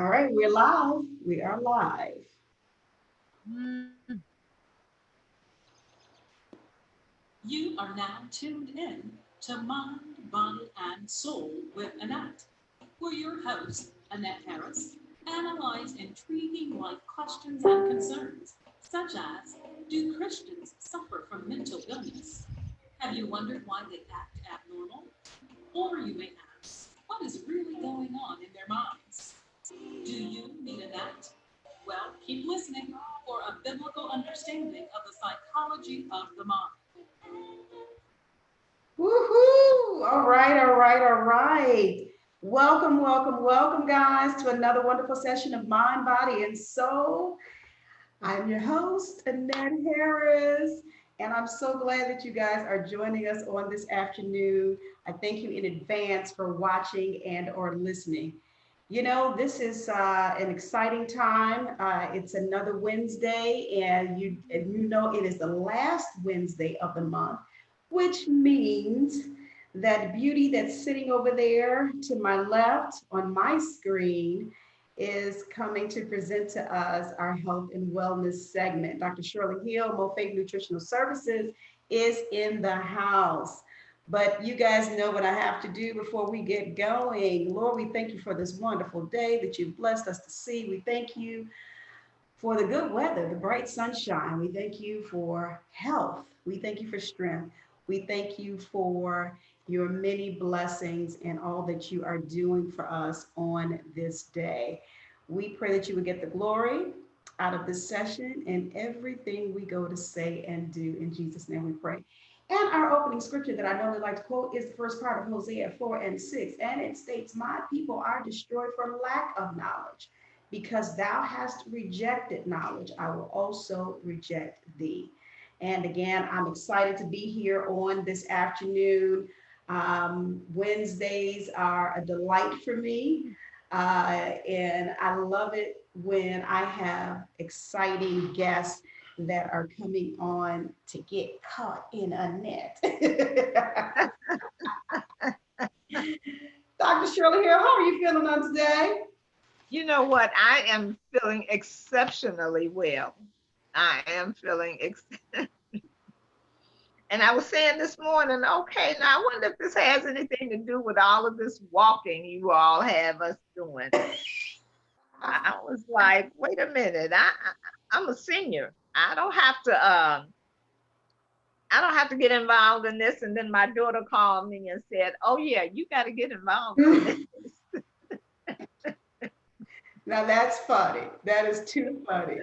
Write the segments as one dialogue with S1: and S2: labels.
S1: All right, we're live. We are live.
S2: Mm. You are now tuned in to Mind, Body, and Soul with Annette, where your host, Annette Harris, analyze intriguing life questions and concerns, such as, do Christians suffer from mental illness? Have you wondered why they act abnormal? Or you may ask, what is really going on in their minds? Do you need a net? Well, keep listening for a biblical understanding of the psychology of the mind.
S1: Woohoo! All right, all right, all right. Welcome, welcome, welcome, guys, to another wonderful session of Mind, Body, and Soul. I'm your host, Annette Harris, and I'm so glad that you guys are joining us on this afternoon. I thank you in advance for watching and or listening. You know, this is an exciting time. It's another Wednesday, and you know it is the last Wednesday of the month, which means that beauty that's sitting over there to my left on my screen is coming to present to us our health and wellness segment. Dr. Shirley Hill, Mofate Nutritional Services, is in the house. But you guys know what I have to do before we get going. Lord, we thank you for this wonderful day that you've blessed us to see. We thank you for the good weather, the bright sunshine. We thank you for health. We thank you for strength. We thank you for your many blessings and all that you are doing for us on this day. We pray that you would get the glory out of this session and everything we go to say and do. In Jesus' name we pray. And our opening scripture that I normally like to quote is the first part of Hosea 4 and 6. And it states, my people are destroyed for lack of knowledge. Because thou hast rejected knowledge, I will also reject thee. And again, I'm excited to be here on this afternoon. Wednesdays are a delight for me. And I love it when I have exciting guests that are coming on to get caught in a net. Dr. Shirley Hill, how are you feeling on today?
S3: You know what? I am feeling exceptionally well. I am feeling, and I was saying this morning, okay, now I wonder if this has anything to do with all of this walking you all have us doing. I was like, wait a minute, I'm a senior. I don't have to get involved in this. And then my daughter called me and said, oh yeah, you got to get involved in this.
S1: Now that's funny. That is too funny.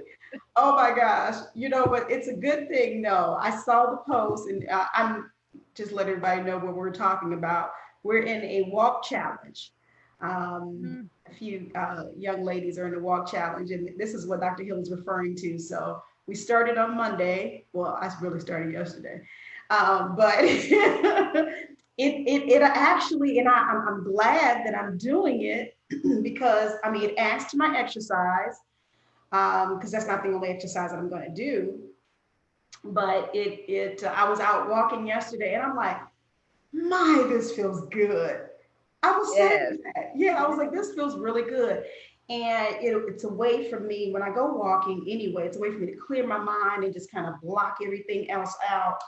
S1: Oh my gosh. You know what? It's a good thing. No, I saw the post and I'm just letting everybody know what we're talking about. We're in a walk challenge. A few young ladies are in a walk challenge, and this is what Dr. Hill is referring to. So we started on Monday. Well, I really started yesterday. But it actually, and I'm glad that I'm doing it because I mean, it adds to my exercise because that's not the only exercise that I'm going to do. But I was out walking yesterday, and I'm like, my, this feels good. I was
S3: Yes.
S1: saying that, yeah, I was like, this feels really good, and it's a way for me when I go walking anyway. It's a way for me to clear my mind and just kind of block everything else out,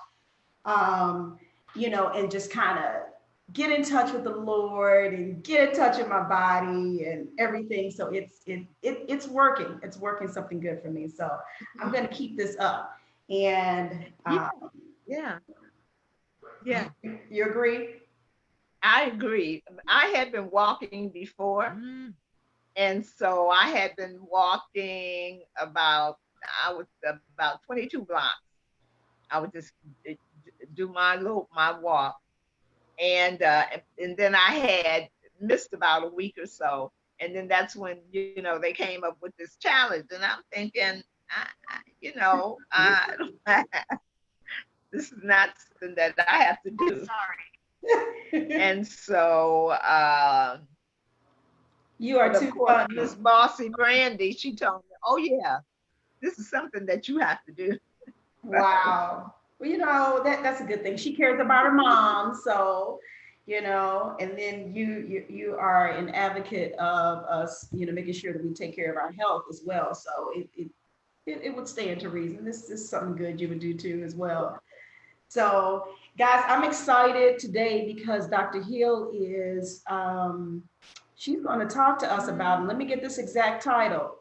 S1: and just kind of get in touch with the Lord and get in touch with my body and everything. So it's working. It's working something good for me. So I'm going to keep this up. And
S3: Yeah. Yeah.
S1: you agree?
S3: I agree. I had been walking before, and so I had been walking I was about 22 blocks. I would just do my walk, and then I had missed about a week or so, and then that's when they came up with this challenge, and I'm thinking, I this is not something that I have to do. And so,
S1: you are
S3: but of
S1: too
S3: course,
S1: funny.
S3: Miss Bossy Brandy, she told me, "Oh yeah, this is something that you have to do."
S1: Wow. Well, that's a good thing. She cares about her mom, so And then you are an advocate of us, making sure that we take care of our health as well. So it would stand to reason. This is something good you would do too as well. So, guys, I'm excited today because Dr. Hill is, she's going to talk to us about, and let me get this exact title.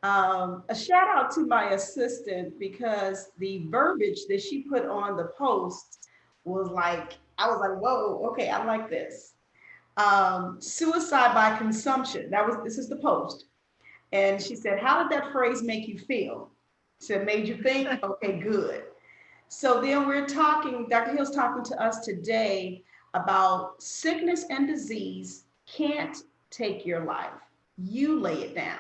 S1: A shout out to my assistant because the verbiage that she put on the post was like, I was like, whoa, okay, I like this. Suicide by consumption. This is the post. And she said, how did that phrase make you feel? She said, made you think? Okay, good. So then Dr. Hill's talking to us today about sickness and disease can't take your life. You lay it down.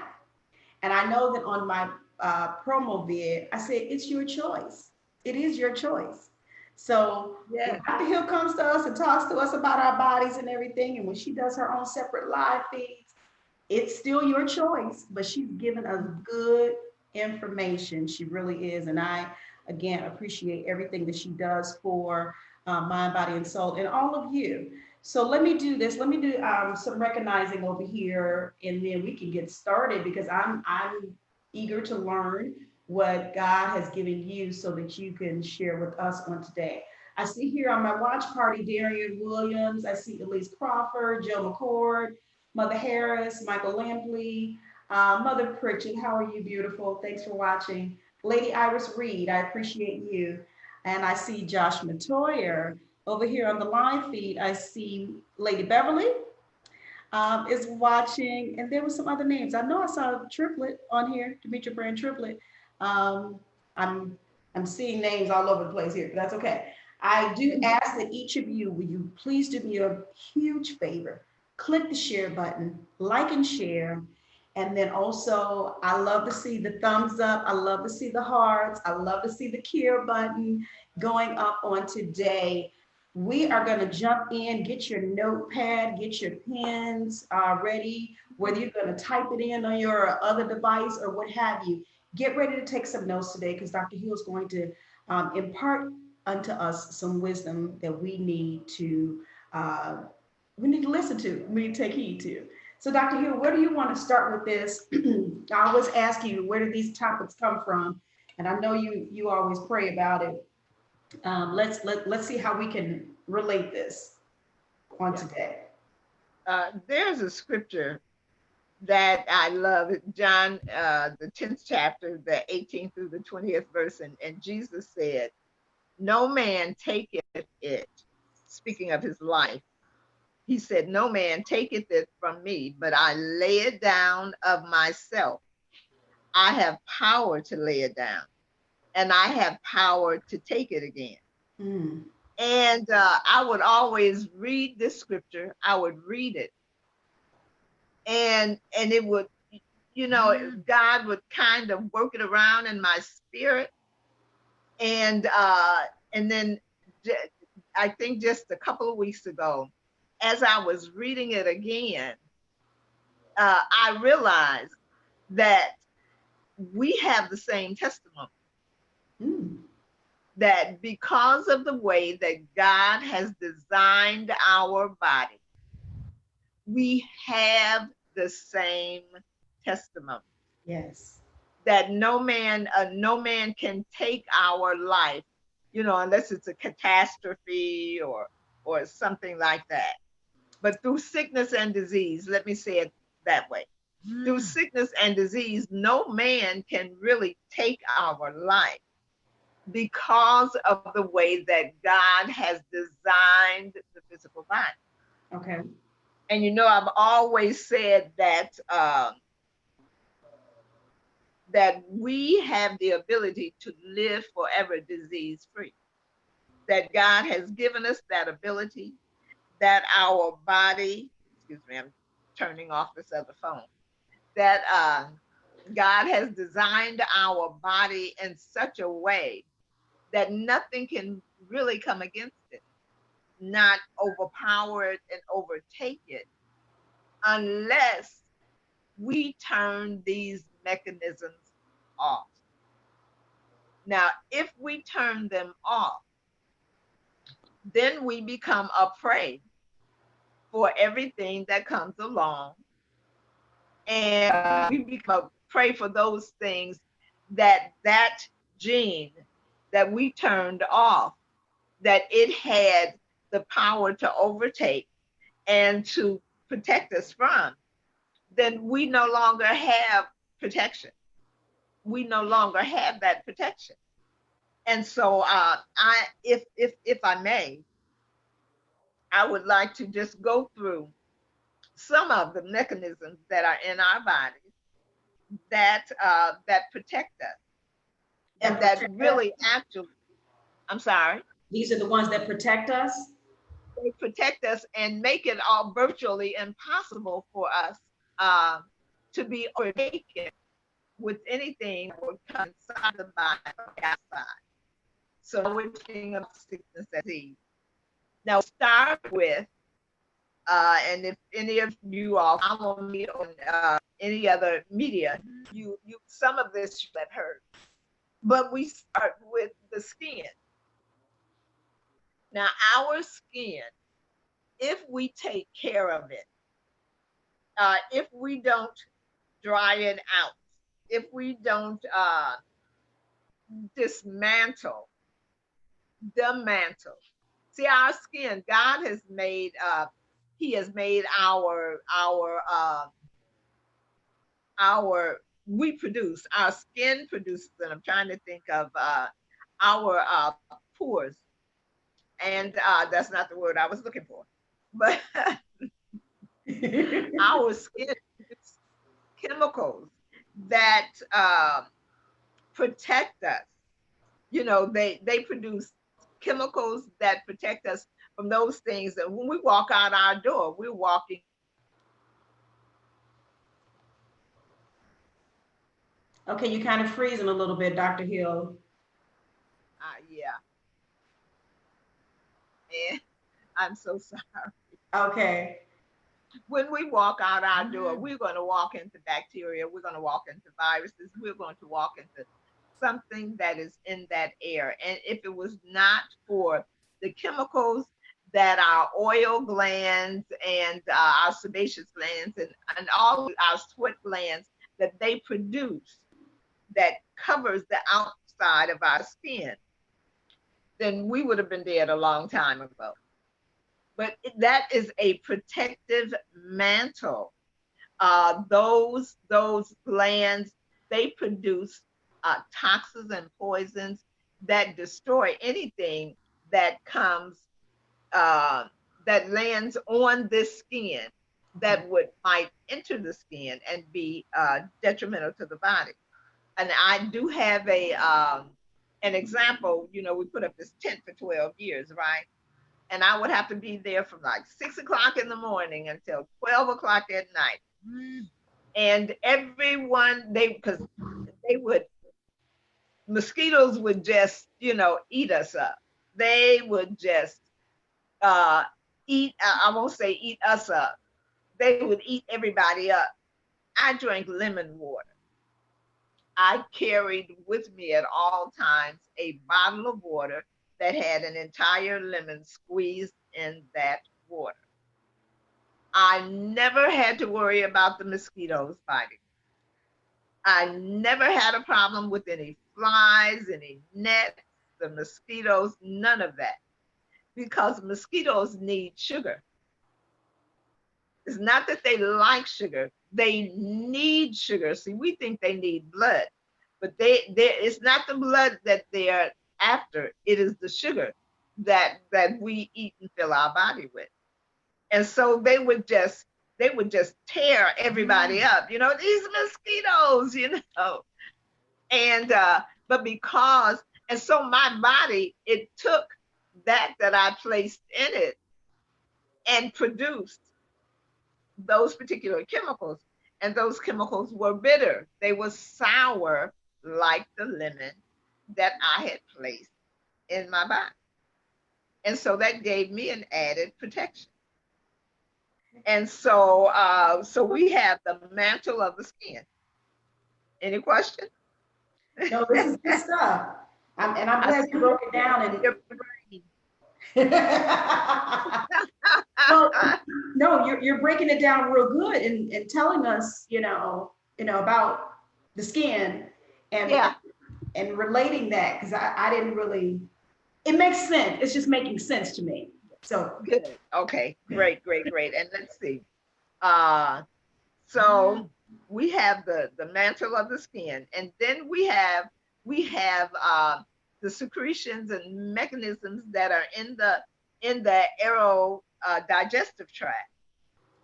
S1: And I know that on my promo vid, I said, it's your choice. It is your choice. So when
S3: Yeah.
S1: Dr. Hill comes to us and talks to us about our bodies and everything, and when she does her own separate live feeds, it's still your choice, but she's given us good information. She really is. And I, again, appreciate everything that she does for mind, body, and soul, and all of you. So let me do this. Let me do some recognizing over here, and then we can get started because I'm eager to learn what God has given you so that you can share with us on today. I see here on my watch party, Darian Williams. I see Elise Crawford, Joe McCord, Mother Harris, Michael Lampley, Mother Pritchett. How are you, beautiful? Thanks for watching. Lady Iris Reed, I appreciate you. And I see Josh Matoyer. Over here on the live feed, I see Lady Beverly is watching, and there were some other names. I know I saw Triplett on here, Demetria Brand Triplett. Um, I'm I'm seeing names all over the place here, but that's okay. I do ask that each of you, will you please do me a huge favor? Click the share button, like and share. And then also, I love to see the thumbs up. I love to see the hearts. I love to see the care button going up on today. We are going to jump in, get your notepad, get your pens ready, whether you're going to type it in on your other device or what have you. Get ready to take some notes today because Dr. Hill is going to impart unto us some wisdom that uh, we need to listen to, we need to take heed to. So Dr. Hill, where do you want to start with this? I always ask you, where do these topics come from? And I know you always pray about it. Let's see how we can relate this on today.
S3: There's a scripture that I love, John, the 10th chapter, the 18th through the 20th verse, and Jesus said, no man taketh it, speaking of his life. He said, no man taketh it from me, but I lay it down of myself. I have power to lay it down, and I have power to take it again.
S1: Mm.
S3: And I would always read this scripture. I would read it, and it would, God would kind of work it around in my spirit, and then I think just a couple of weeks ago, as I was reading it again, I realized that we have the same testimony.
S1: Mm.
S3: That because of the way that God has designed our body, we have the same testimony.
S1: Yes.
S3: That no man can take our life, unless it's a catastrophe or something like that. But through sickness and disease, let me say it that way. Through sickness and disease, no man can really take our life because of the way that God has designed the physical body.
S1: Okay.
S3: And I've always said that that we have the ability to live forever disease free. That God has given us that ability, that our body, excuse me, I'm turning off this other phone, that God has designed our body in such a way that nothing can really come against it, not overpower it and overtake it, unless we turn these mechanisms off. Now, if we turn them off, then we become a prey for everything that comes along. And we become pray for those things that gene that we turned off, that it had the power to overtake and to protect us from, then we no longer have protection. We no longer have that protection. And so if I may, I would like to just go through some of the mechanisms that are in our bodies that protect us, and that really actually, I'm sorry,
S1: These are the ones that protect us.
S3: they protect us and make it all virtually impossible for us uh, to be overtaken with anything that would come inside the body or outside. So we're talking about sickness and disease. Now start with, and if any of you all follow me on any other media, you some of this you have heard. But we start with the skin. Now our skin, if we take care of it, if we don't dry it out, if we don't dismantle the mantle. See, our skin, God has made, He has made we produce, our skin produces, and I'm trying to think of our pores, and that's not the word I was looking for, but our skin produces chemicals that protect us. You know, they produce chemicals that protect us from those things. And when we walk out our door, we're walking.
S1: Okay, you're kind of freezing a little bit, Dr. Hill.
S3: Yeah. And I'm so sorry.
S1: Okay.
S3: When we walk out our door, we're going to walk into bacteria. We're going to walk into viruses. We're going to walk into something that is in that air. And if it was not for the chemicals that our oil glands and our sebaceous glands and all our sweat glands that they produce that covers the outside of our skin, then we would have been dead a long time ago. But that is a protective mantle. Those glands, they produce toxins and poisons that destroy anything that comes, that lands on this skin that might enter the skin and be detrimental to the body. And I do have an example. You know, we put up this tent for 12 years, right? And I would have to be there from like 6 o'clock in the morning until 12 o'clock at night. And everyone, because they would, mosquitoes would just, you know, eat us up. They would just eat, I won't say eat us up. They would eat everybody up. I drank lemon water. I carried with me at all times a bottle of water that had an entire lemon squeezed in that water. I never had to worry about the mosquitoes biting. I never had a problem with any flies, any nets, the mosquitoes, none of that. Because mosquitoes need sugar. It's not that they like sugar, they need sugar. See, we think they need blood, but it's not the blood that they're after, it is the sugar that we eat and fill our body with. And so they would just tear everybody up, you know, these mosquitoes, you know. And but because, and so my body, it took that I placed in it and produced those particular chemicals. And those chemicals were bitter. They were sour, like the lemon that I had placed in my body. And so that gave me an added protection. And so so we have the mantle of the skin. Any question?
S1: No, this is good stuff. I'm glad you broke it down. And Well, no, you're breaking it down real good and telling us, about the skin and
S3: Yeah,
S1: and relating that because I didn't really. It makes sense. It's just making sense to me. So
S3: good. Okay, great, great, great. And let's see. Uh, so we have the mantle of the skin, and then we have the secretions and mechanisms that are in the aero digestive tract.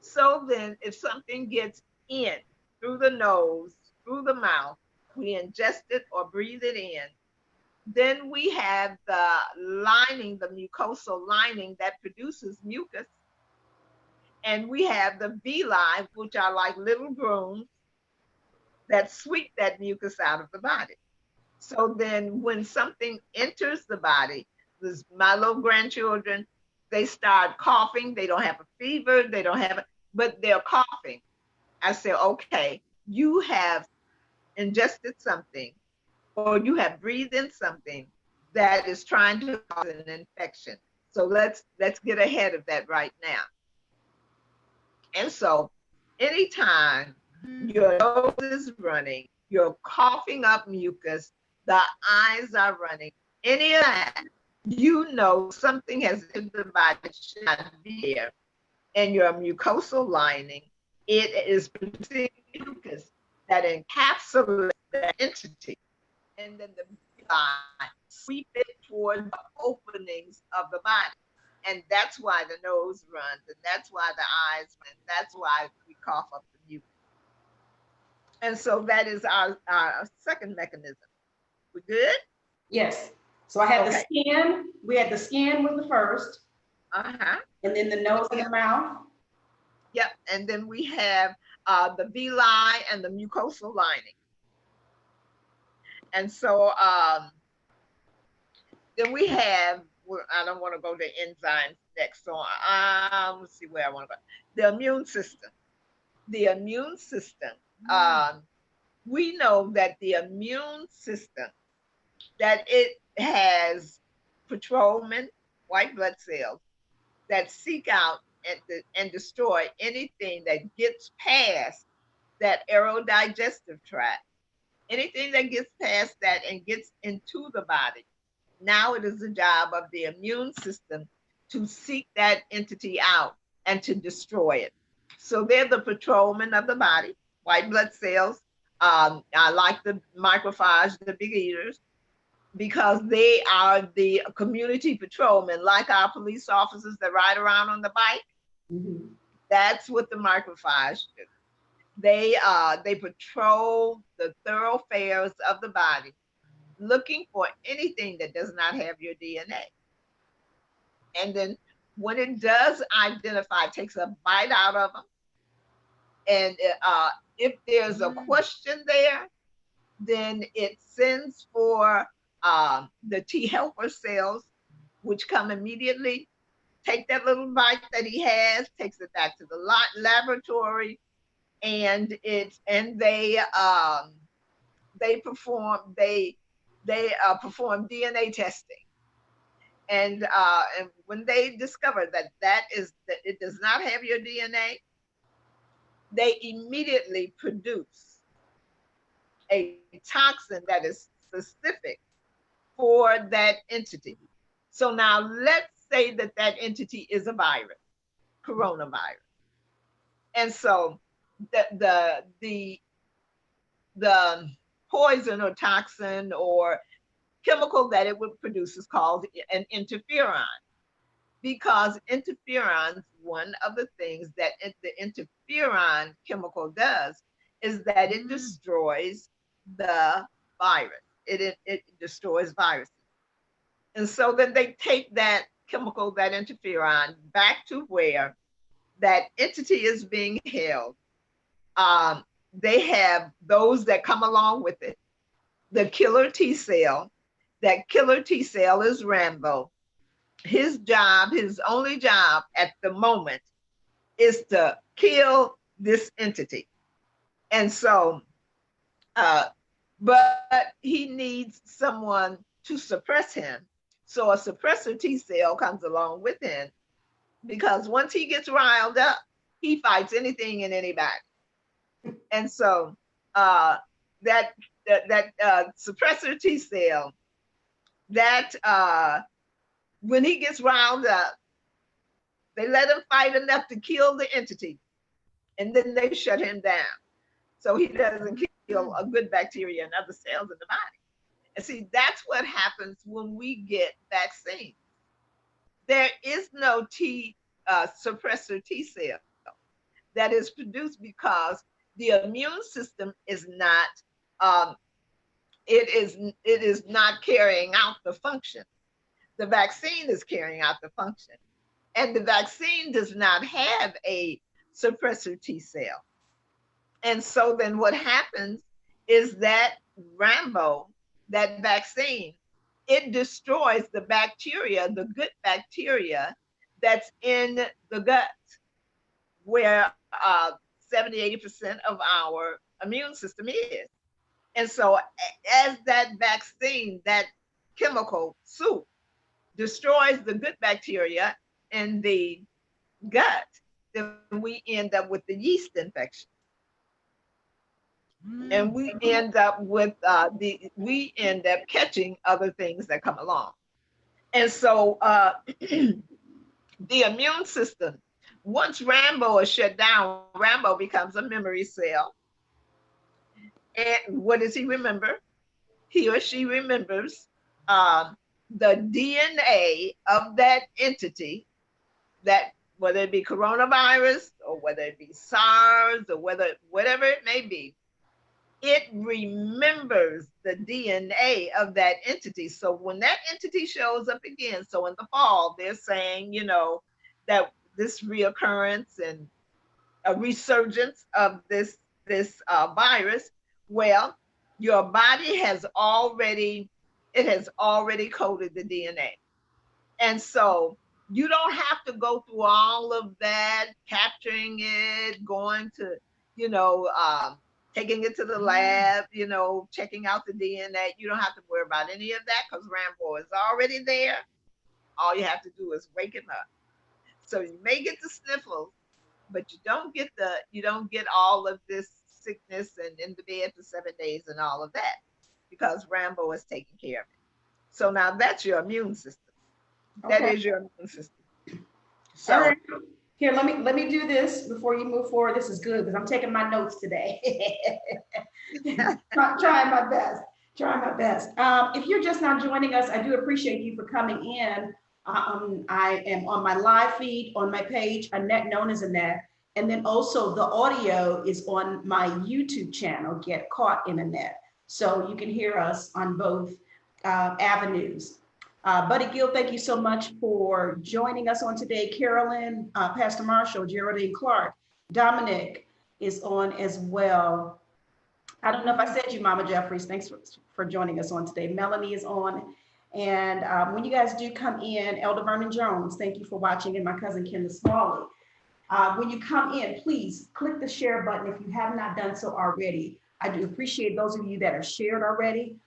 S3: So then, if something gets in through the nose, through the mouth, we ingest it or breathe it in. Then we have the lining, the mucosal lining that produces mucus. And we have the villi, which are like little brooms that sweep that mucus out of the body. So then when something enters the body, this, my little grandchildren, they start coughing. They don't have a fever. They don't have, but they're coughing. I say, okay, you have ingested something or you have breathed in something that is trying to cause an infection. So let's get ahead of that right now. And so anytime your nose is running, you're coughing up mucus, the eyes are running, any of that, you know something has entered the body that should not be there. And your mucosal lining, it is producing mucus that encapsulates that entity. And then the villi sweep it toward the openings of the body. And that's why the nose runs, and that's why the eyes run, and that's why we cough up the mucus. And so that is our second mechanism. We good?
S1: yes. So I had the
S3: Okay.
S1: skin. We had the skin was the first,
S3: Uh-huh.
S1: and then the nose and the mouth.
S3: Yep. And then we have the villi and the mucosal lining. And so then we have, well, I don't want to go to enzymes next. So let's see where I want to go. The immune system. The immune system. We know that the immune system, that it has patrolmen, white blood cells, that seek out and destroy anything that gets past that aerodigestive tract. Anything that gets past that and gets into the body. Now it is the job of the immune system to seek that entity out and to destroy it. So they're the patrolmen of the body, white blood cells. I like the macrophage, the big eaters, because they are the community patrolmen, like our police officers that ride around on the bike.
S1: Mm-hmm.
S3: That's what the macrophage do. They patrol the thoroughfares of the body, looking for anything that does not have your DNA. And then when it does identify, it takes a bite out of them. And if there's a question there, then it sends for the T helper cells, which come immediately, take that little bite that he has, takes it back to the laboratory, and they perform DNA testing. And when they discover that it does not have your DNA, they immediately produce a toxin that is specific for that entity. So now let's say that entity is a virus, coronavirus. And so the poison or toxin or chemical that it would produce is called an interferon, because interferons, one of the things that the interferon chemical does is that it destroys the virus. It destroys viruses. And so then they take that chemical, that interferon, back to where that entity is being held. They have those that come along with it. The killer T cell, that killer T cell is Rambo. His job, his only job at the moment, is to kill this entity. And so, but he needs someone to suppress him. So a suppressor T cell comes along with him because once he gets riled up, he fights anything and anybody. And so that suppressor T cell, that when he gets riled up, they let him fight enough to kill the entity, and then they shut him down. So he doesn't kill a good bacteria and other cells in the body. And see, that's what happens when we get vaccines. There is no suppressor T cell that is produced because the immune system is not it is not carrying out the function. The vaccine is carrying out the function, and the vaccine does not have a suppressor T cell. And so then what happens is that Rambo, that vaccine, it destroys the bacteria, the good bacteria that's in the gut, where 70-80% of our immune system is. And so as that vaccine, that chemical soup, destroys the good bacteria in the gut, then we end up with the yeast infection. And we end up with we end up catching other things that come along. And so the immune system, once Rambo is shut down, Rambo becomes a memory cell. And what does he remember? He or she remembers the DNA of that entity, that whether it be coronavirus or whether it be SARS or whatever it may be, it remembers the DNA of that entity. So when that entity shows up again, so in the fall, they're saying, that this reoccurrence and a resurgence of this virus, well, your body has already coded the DNA. And so you don't have to go through all of that, capturing it, going to, taking it to the lab, checking out the DNA. You don't have to worry about any of that because Rambo is already there. All you have to do is wake him up. So you may get the sniffles, but you don't get all of this sickness and in the bed for 7 days and all of that, because Rambo is taking care of it. So now that's your immune system. Okay. That is your immune system. So
S1: all right. Here, let me do this before you move forward. This is good because I'm taking my notes today. Trying my best. If you're just now joining us, I do appreciate you for coming in. I am on my live feed on my page, Annette Knownas ANet, and then also the audio is on my YouTube channel, GetCaughtInANet. So you can hear us on both avenues. Buddy Gill, thank you so much for joining us on today. Carolyn, Pastor Marshall, Geraldine Clark, Dominic is on as well. I don't know if I said you, Mama Jeffries. Thanks for joining us on today. Melanie is on. And when you guys do come in, Elder Vernon Jones, thank you for watching, and my cousin Kendra Smalley. When you come in, please click the share button if you have not done so already. I do appreciate those of you that have shared already.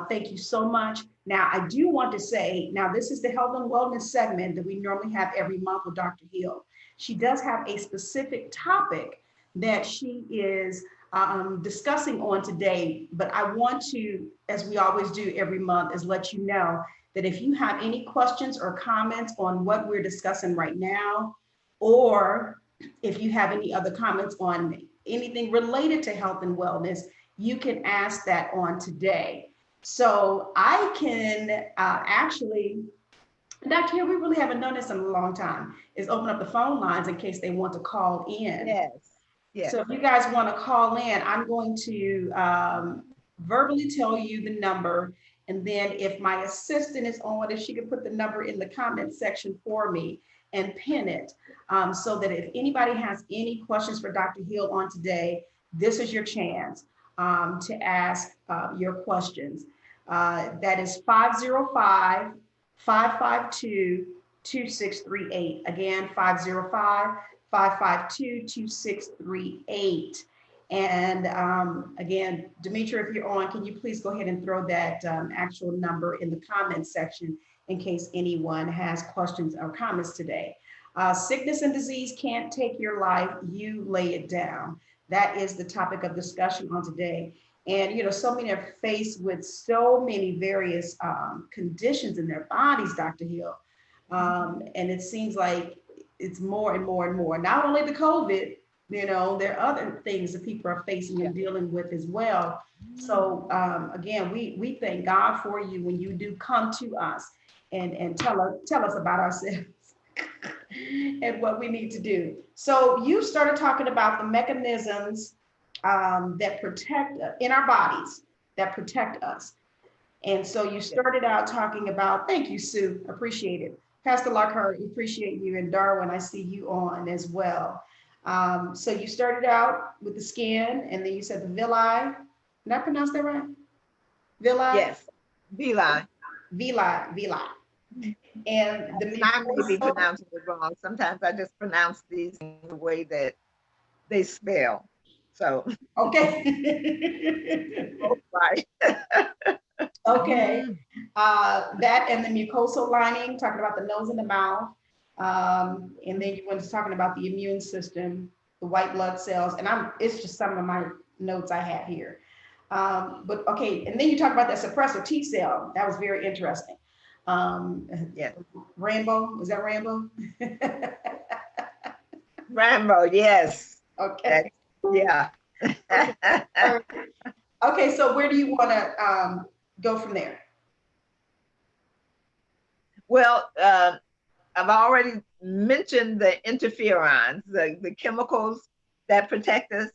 S1: Thank you so much. Now, I do want to say, now this is the health and wellness segment that we normally have every month with Dr. Hill. She does have a specific topic that she is discussing on today, but I want to, as we always do every month, is let you know that if you have any questions or comments on what we're discussing right now, or if you have any other comments on anything related to health and wellness, you can ask that on today. So I can actually, Dr. Hill, we really haven't done this in a long time, is open up the phone lines in case they want to call in.
S3: Yes.
S1: So if you guys want to call in, I'm going to verbally tell you the number. And then if my assistant is on, if she could put the number in the comment section for me and pin it, so that if anybody has any questions for Dr. Hill on today, this is your chance to ask your questions. That is 505-552-2638. Again, 505-552-2638. And again, Demetria, if you're on, can you please go ahead and throw that actual number in the comment section? in case anyone has questions or comments today. Sickness and disease can't take your life, you lay it down. That is the topic of discussion on today. And, you know, so many are faced with so many various conditions in their bodies, Dr. Hill. And it seems like it's more and more and more. Not only the COVID, you know, there are other things that people are facing and dealing with as well. So again, we thank God for you when you do come to us and tell us about ourselves and what we need to do. So you started talking about the mechanisms that protect in our bodies that protect us. And so you started out talking about, thank you, Sue, appreciate it. Pastor Lockhart, we appreciate you. And Darwin, I see you on as well. So you started out with the skin, and then you said the villi. Did I pronounce that right? Villi?
S3: Yes, villi.
S1: Villi. And the
S3: I may be
S1: mucosal.
S3: pronouncing it wrong. Sometimes I just pronounce these in the way that they spell. So,
S1: Okay.
S3: right.
S1: Okay. That and the mucosal lining, talking about the nose and the mouth. And then you went to talking about the immune system, the white blood cells, and it's just some of my notes I have here. But okay, and then you talk about that suppressor T cell. That was very interesting.
S3: Yes.
S1: Rambo, was that Rambo?
S3: Rambo, yes.
S1: Okay.
S3: Yeah.
S1: Okay, so where do you want to go from there?
S3: Well, I've already mentioned the interferons, the chemicals that protect us.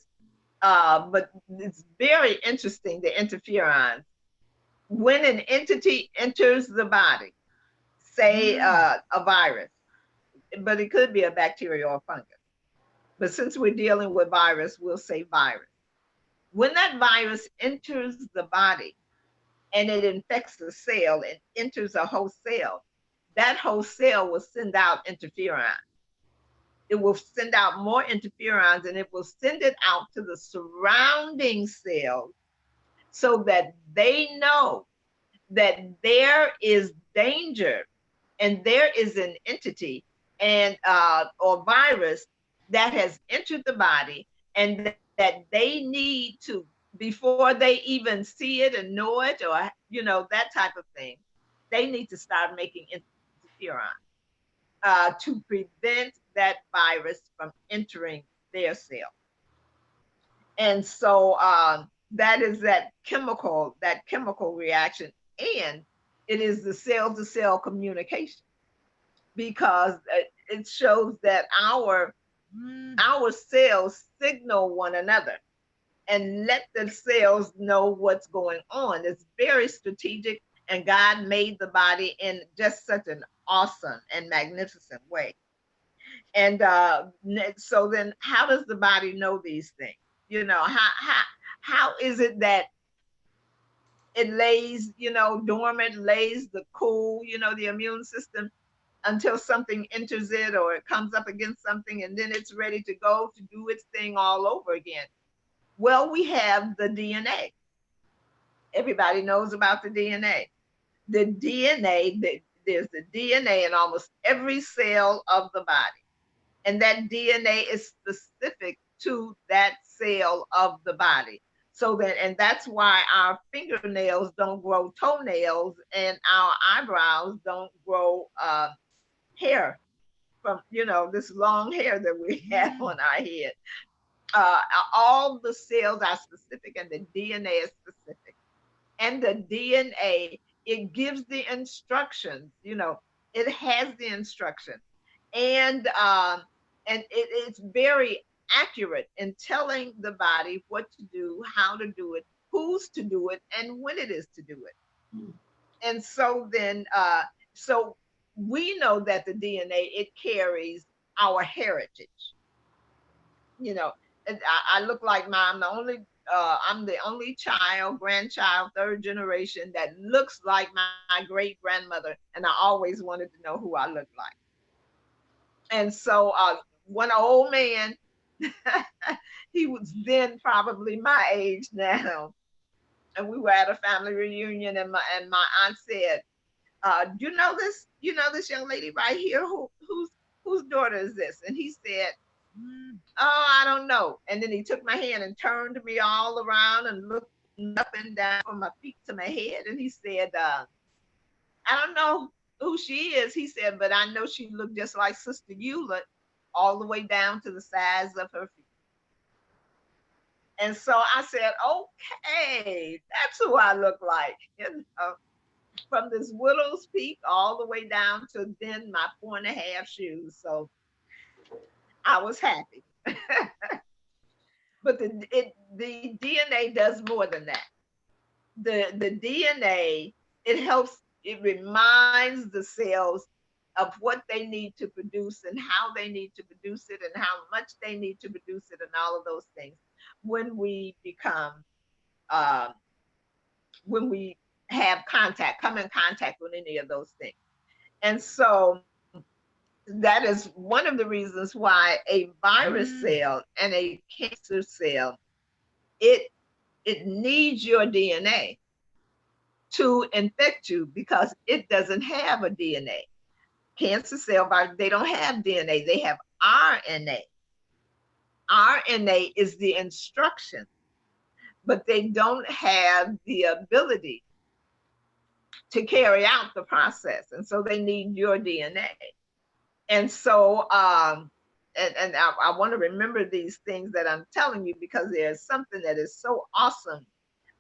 S3: But it's very interesting, the interferons. When an entity enters the body, say a virus, but it could be a bacteria or a fungus. But since we're dealing with virus, we'll say virus. When that virus enters the body and it infects the cell and enters a whole cell, that whole cell will send out interferons. It will send out more interferons, and it will send it out to the surrounding cells so that they know that there is danger and there is an entity and or virus that has entered the body, and that they need to, before they even see it and know it, or you know, that type of thing, they need to start making interferon to prevent that virus from entering their cell. And so that is that chemical reaction, and it is the cell-to-cell communication, because it shows that our cells signal one another and let the cells know what's going on. It's very strategic, and God made the body in just such an awesome and magnificent way. And so then how does the body know these things? You know, how is it that it lays, you know, dormant, lays the cool, you know, the immune system until something enters it or it comes up against something, and then it's ready to go to do its thing all over again? Well, we have the DNA. Everybody knows about the DNA. The DNA, there's the DNA in almost every cell of the body. And that DNA is specific to that cell of the body. So that, and that's why our fingernails don't grow toenails and our eyebrows don't grow hair from, you know, this long hair that we have on our head. All the cells are specific, and the DNA is specific. And the DNA, it gives the instructions, you know, it has the instructions. And it's very accurate in telling the body what to do, how to do it, who's to do it, and when it is to do it. And so then, so we know that the DNA, it carries our heritage. You know, I look like I'm the only child, grandchild, third generation that looks like my great grandmother, and I always wanted to know who I looked like. And so one old man, he was then probably my age now, and we were at a family reunion, and my aunt said, Do you know this? You know this young lady right here? Whose daughter is this? And he said, oh, I don't know. And then he took my hand and turned me all around and looked up and down from my feet to my head. And he said, I don't know who she is. He said, but I know she looked just like Sister Eula, all the way down to the sides of her feet. And so I said, okay, that's who I look like. You know, from this widow's peak all the way down to then my 4.5 shoes. So I was happy. But the DNA does more than that. The DNA, it helps, it reminds the cells of what they need to produce and how they need to produce it and how much they need to produce it and all of those things when we become when we have contact, come in contact with any of those things. And so that is one of the reasons why a virus cell and a cancer cell, it needs your DNA to infect you because it doesn't have a DNA. Cancer cell virus, they don't have DNA, they have RNA. RNA is the instruction, but they don't have the ability to carry out the process. And so they need your DNA. And so, I want to remember these things that I'm telling you because there's something that is so awesome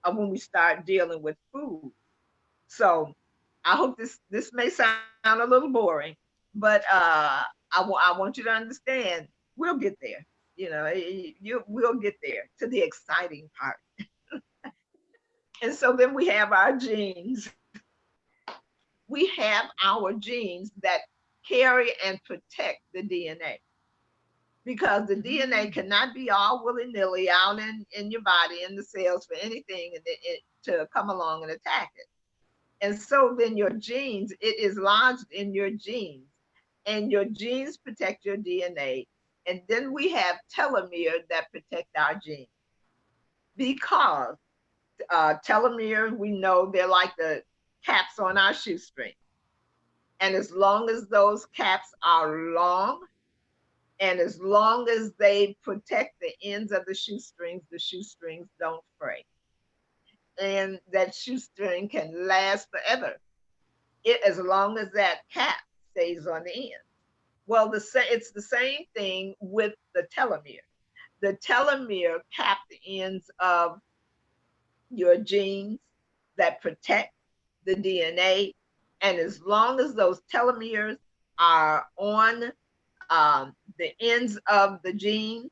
S3: when we start dealing with food. So I hope this may sound a little boring, but I want you to understand we'll get there. You know, we'll get there to the exciting part. And so then we have our genes. We have our genes that carry and protect the DNA because the DNA cannot be all willy-nilly out in your body, in the cells for anything to come along and attack it. And so then your genes, it is lodged in your genes, and your genes protect your DNA. And then we have telomeres that protect our genes because telomeres, we know they're like the caps on our shoestring. And as long as those caps are long, and as long as they protect the ends of the shoestrings don't fray. And that shoestring can last forever, as long as that cap stays on the end. Well, it's the same thing with the telomere. The telomere cap the ends of your genes that protect the DNA. And as long as those telomeres are on the ends of the genes,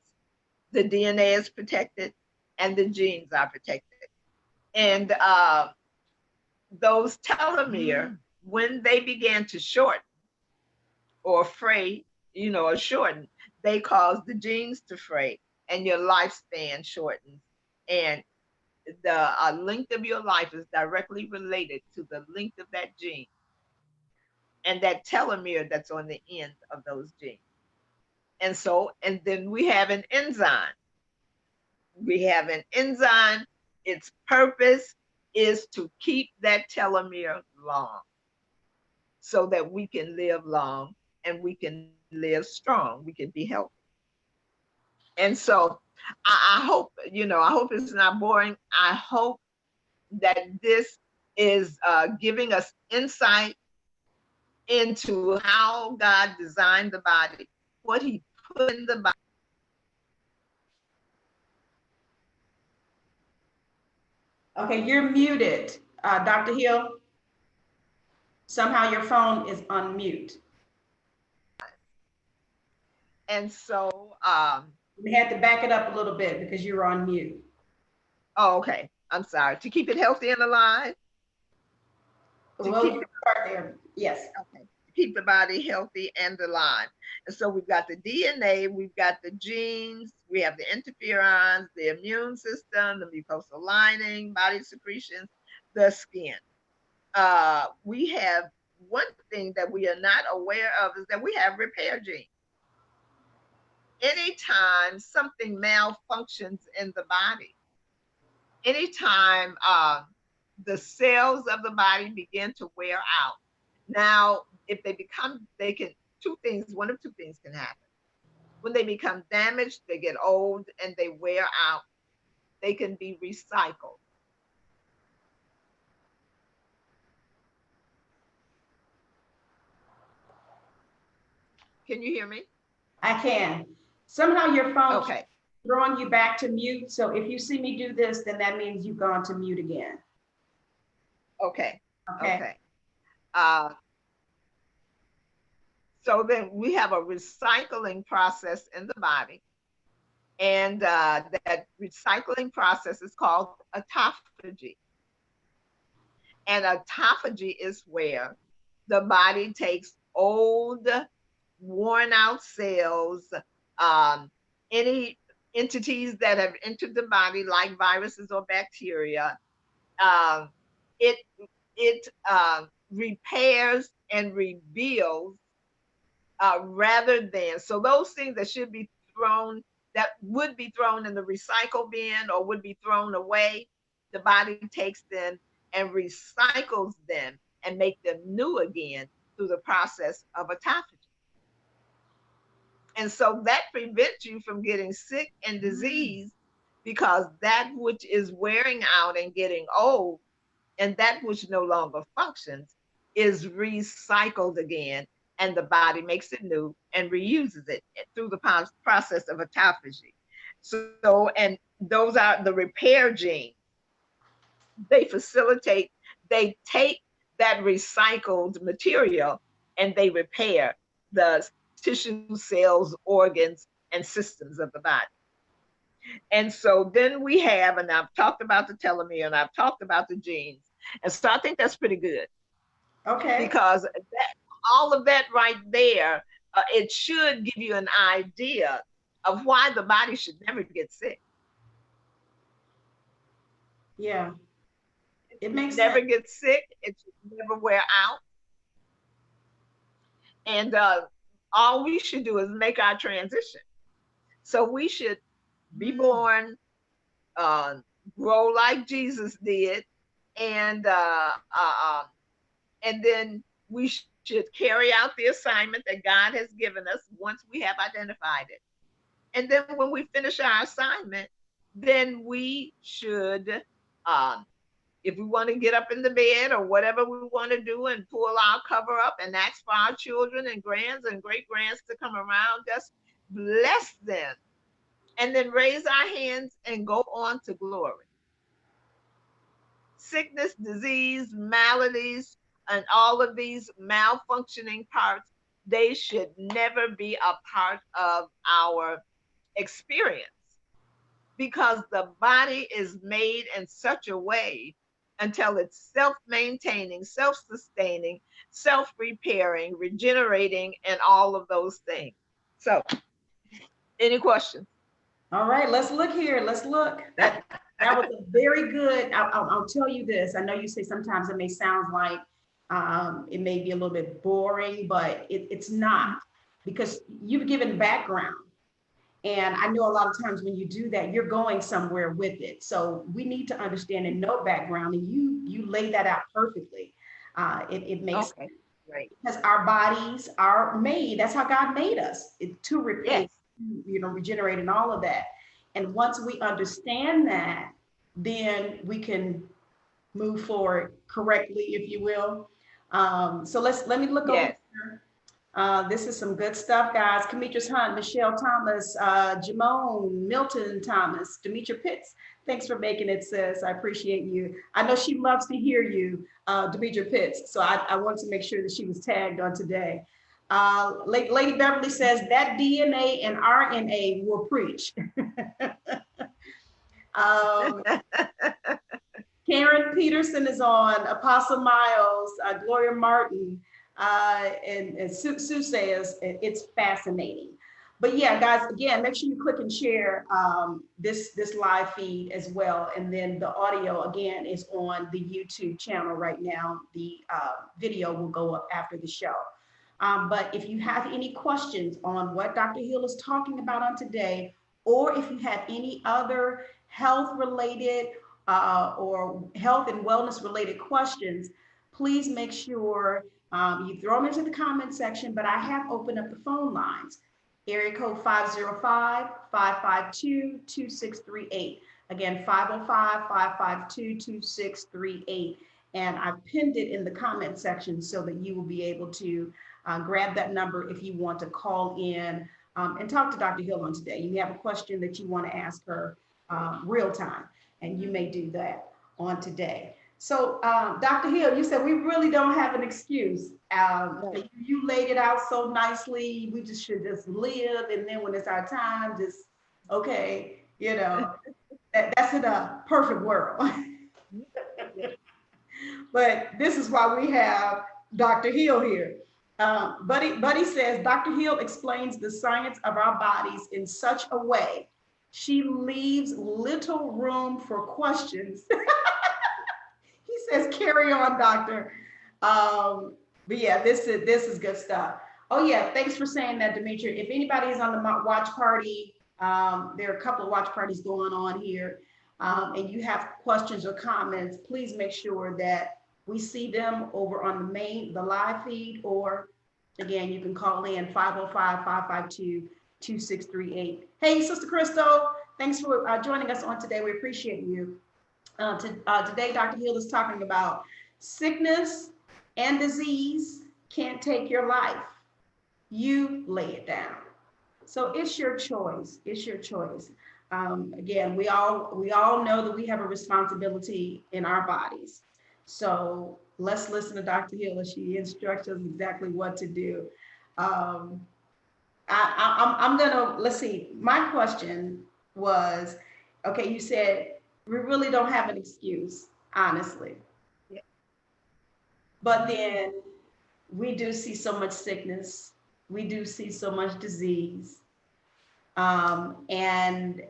S3: the DNA is protected and the genes are protected. And those telomere, when they began to shorten or fray, or shorten, they cause the genes to fray and your lifespan shortens. And the length of your life is directly related to the length of that gene and that telomere that's on the end of those genes. And so, and then we have an enzyme. We have an enzyme. Its purpose is to keep that telomere long so that we can live long and we can live strong. We can be healthy. And so I hope, I hope it's not boring. I hope that this is giving us insight into how God designed the body, what he put in the body.
S1: Okay, you're muted, Dr. Hill. Somehow your phone is on mute.
S3: And so
S1: we had to back it up a little bit because you were on mute.
S3: Oh, okay. I'm sorry. To keep it healthy and alive?
S1: Well, you start there. Yes.
S3: Okay. To keep the body healthy and alive. And so we've got the DNA, we've got the genes, we have the interferons, the immune system, the mucosal lining, body secretions, the skin. We have one thing that we are not aware of is that we have repair genes. Anytime something malfunctions in the body, anytime the cells of the body begin to wear out, Now, if they can, two things, one of two things can happen. When they become damaged, they get old and they wear out, they can be recycled. Can you hear me?
S1: I can. Somehow your phone keeps
S3: Okay.
S1: throwing you back to mute. So if you see me do this, then that means you've gone to mute again.
S3: Okay.
S1: Okay.
S3: Okay. Uh, so then we have a recycling process in the body. And that recycling process is called autophagy. And autophagy is where the body takes old, worn out cells, any entities that have entered the body, like viruses or bacteria. Um, it it repairs and rebuilds rather than, so those things that should be thrown, that would be thrown in the recycle bin or would be thrown away, the body takes them and recycles them and make them new again through the process of autophagy. And so that prevents you from getting sick and disease, because that which is wearing out and getting old and that which no longer functions is recycled again, and the body makes it new and reuses it through the process of autophagy. So, and those are the repair genes. They facilitate, they take that recycled material and they repair the tissue, cells, organs, and systems of the body. And so then we have, and I've talked about the telomere and I've talked about the genes. And so I think that's pretty good.
S1: Okay.
S3: Because all of that right there, it should give you an idea of why the body should never get sick.
S1: Yeah. It makes
S3: never
S1: sense.
S3: get sick. It should never wear out. And all we should do is make our transition. So we should be born, grow like Jesus did, and then we should carry out the assignment that God has given us once we have identified it. And then when we finish our assignment, then we should, if we want to get up in the bed or whatever we want to do and pull our cover up and ask for our children and grands and great grands to come around us, bless them, and then raise our hands and go on to glory. Sickness, disease, maladies, and all of these malfunctioning parts, they should never be a part of our experience, because the body is made in such a way until it's self-maintaining, self-sustaining, self-repairing, regenerating, and all of those things. So, any questions?
S1: All right, let's look here. Let's look. That was a very good. I'll tell you this. I know you say sometimes it may sound like it may be a little bit boring, but it's not, because you've given background. And I know a lot of times when you do that, you're going somewhere with it. So we need to understand and know background, and you lay that out perfectly. It makes
S3: okay, great.
S1: Because our bodies are made. That's how God made us, to repair,
S3: Yes.
S1: Regenerate and all of that. And once we understand that, then we can move forward correctly, if you will. So let me look over here. This is some good stuff, guys. Demetrius Hunt, Michelle Thomas, Jamone, Milton Thomas, Demetria Pitts. Thanks for making it, sis. I appreciate you. I know she loves to hear you, Demetria Pitts. So I wanted to make sure that she was tagged on today. Lady Beverly says that DNA and RNA will preach. Karen Peterson is on, Apostle Miles, Gloria Martin, and Sue says it's fascinating. But yeah, guys, again, make sure you click and share this live feed as well. And then the audio, again, is on the YouTube channel right now. The video will go up after the show. But if you have any questions on what Dr. Hill is talking about on today, or if you have any other health-related or health and wellness-related questions, please make sure You throw them into the comment section, but I have opened up the phone lines. Area code 505-552-2638. Again, 505-552-2638. And I've pinned it in the comment section so that you will be able to grab that number if you want to call in and talk to Dr. Hill on today. You have a question that you want to ask her real time, and you may do that on today. So, Dr. Hill, you said we really don't have an excuse.
S3: Right.
S1: You laid it out so nicely. We just should just live, and then when it's our time, just okay, that's in a perfect world. But this is why we have Dr. Hill here. Buddy says Dr. Hill explains the science of our bodies in such a way she leaves little room for questions. He says, "Carry on, doctor." But yeah, this is good stuff. Oh yeah, thanks for saying that, Demetria. If anybody is on the watch party, there are a couple of watch parties going on here, and you have questions or comments, please make sure that we see them over on the live feed, or again, you can call in 505-552-2638. Hey, Sister Crystal, thanks for joining us on today. We appreciate you. Today, Dr. Hill is talking about sickness and disease can't take your life. You lay it down. So it's your choice. It's your choice. Again, we all know that we have a responsibility in our bodies. So let's listen to Dr. Hill as she instructs us exactly what to do. I'm gonna, let's see. My question was, okay, you said we really don't have an excuse, honestly.
S3: Yeah.
S1: But then we do see so much sickness. We do see so much disease. And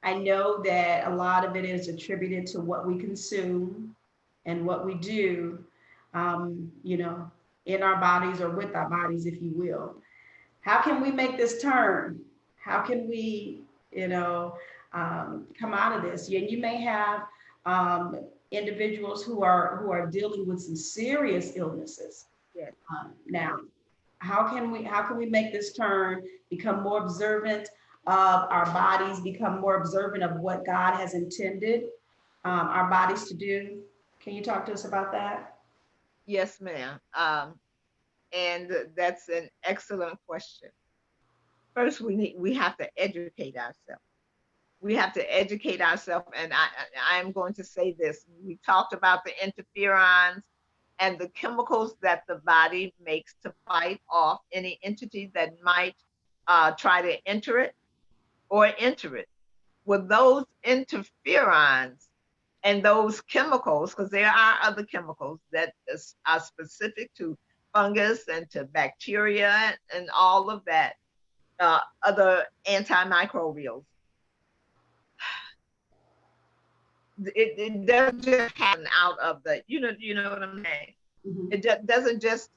S1: I know that a lot of it is attributed to what we consume and what we do, in our bodies or with our bodies, if you will. How can we make this turn? How can we, come out of this? You may have individuals who are dealing with some serious illnesses.
S3: Yes.
S1: Now, how can we make this turn, become more observant of our bodies, become more observant of what God has intended our bodies to do? Can you talk to us about that?
S3: Yes, ma'am. And that's an excellent question. First, we have to educate ourselves. We have to educate ourselves, and I am going to say this. We talked about the interferons and the chemicals that the body makes to fight off any entity that might try to enter it or enter it. With those interferons and those chemicals, because there are other chemicals that are specific to fungus and to bacteria and all of that, other antimicrobials. It doesn't just happen out of the, you know what I'm saying?
S1: Mhm.
S3: It doesn't just,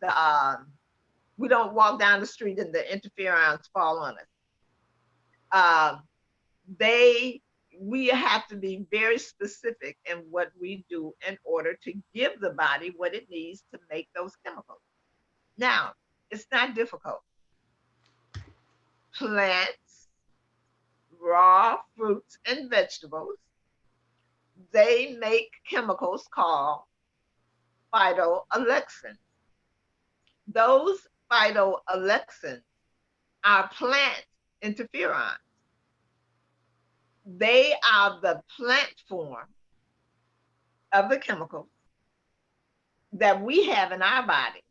S3: we don't walk down the street and the interferons fall on us. We have to be very specific in what we do in order to give the body what it needs to make those chemicals. Now, it's not difficult. Plants, raw fruits and vegetables, they make chemicals called phytoalexins. Those phytoalexins are plant interferons. They are the plant form of the chemicals that we have in our body.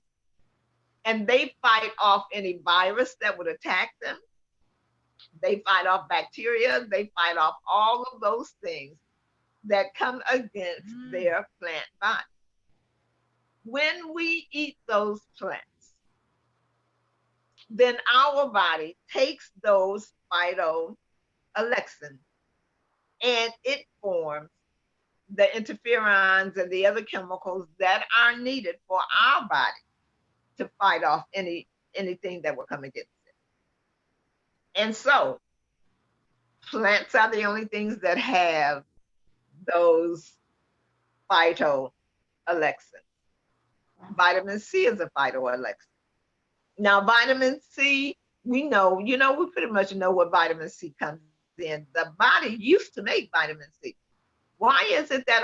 S3: And they fight off any virus that would attack them. They fight off bacteria. They fight off all of those things that come against their plant body. When we eat those plants, then our body takes those phytoalexins and it forms the interferons and the other chemicals that are needed for our body to fight off anything that will come against it. And so plants are the only things that have those phytoalexins. Vitamin C is a phytoalexin. Now, vitamin C, we pretty much know what vitamin C comes in. The body used to make vitamin C. Why is it that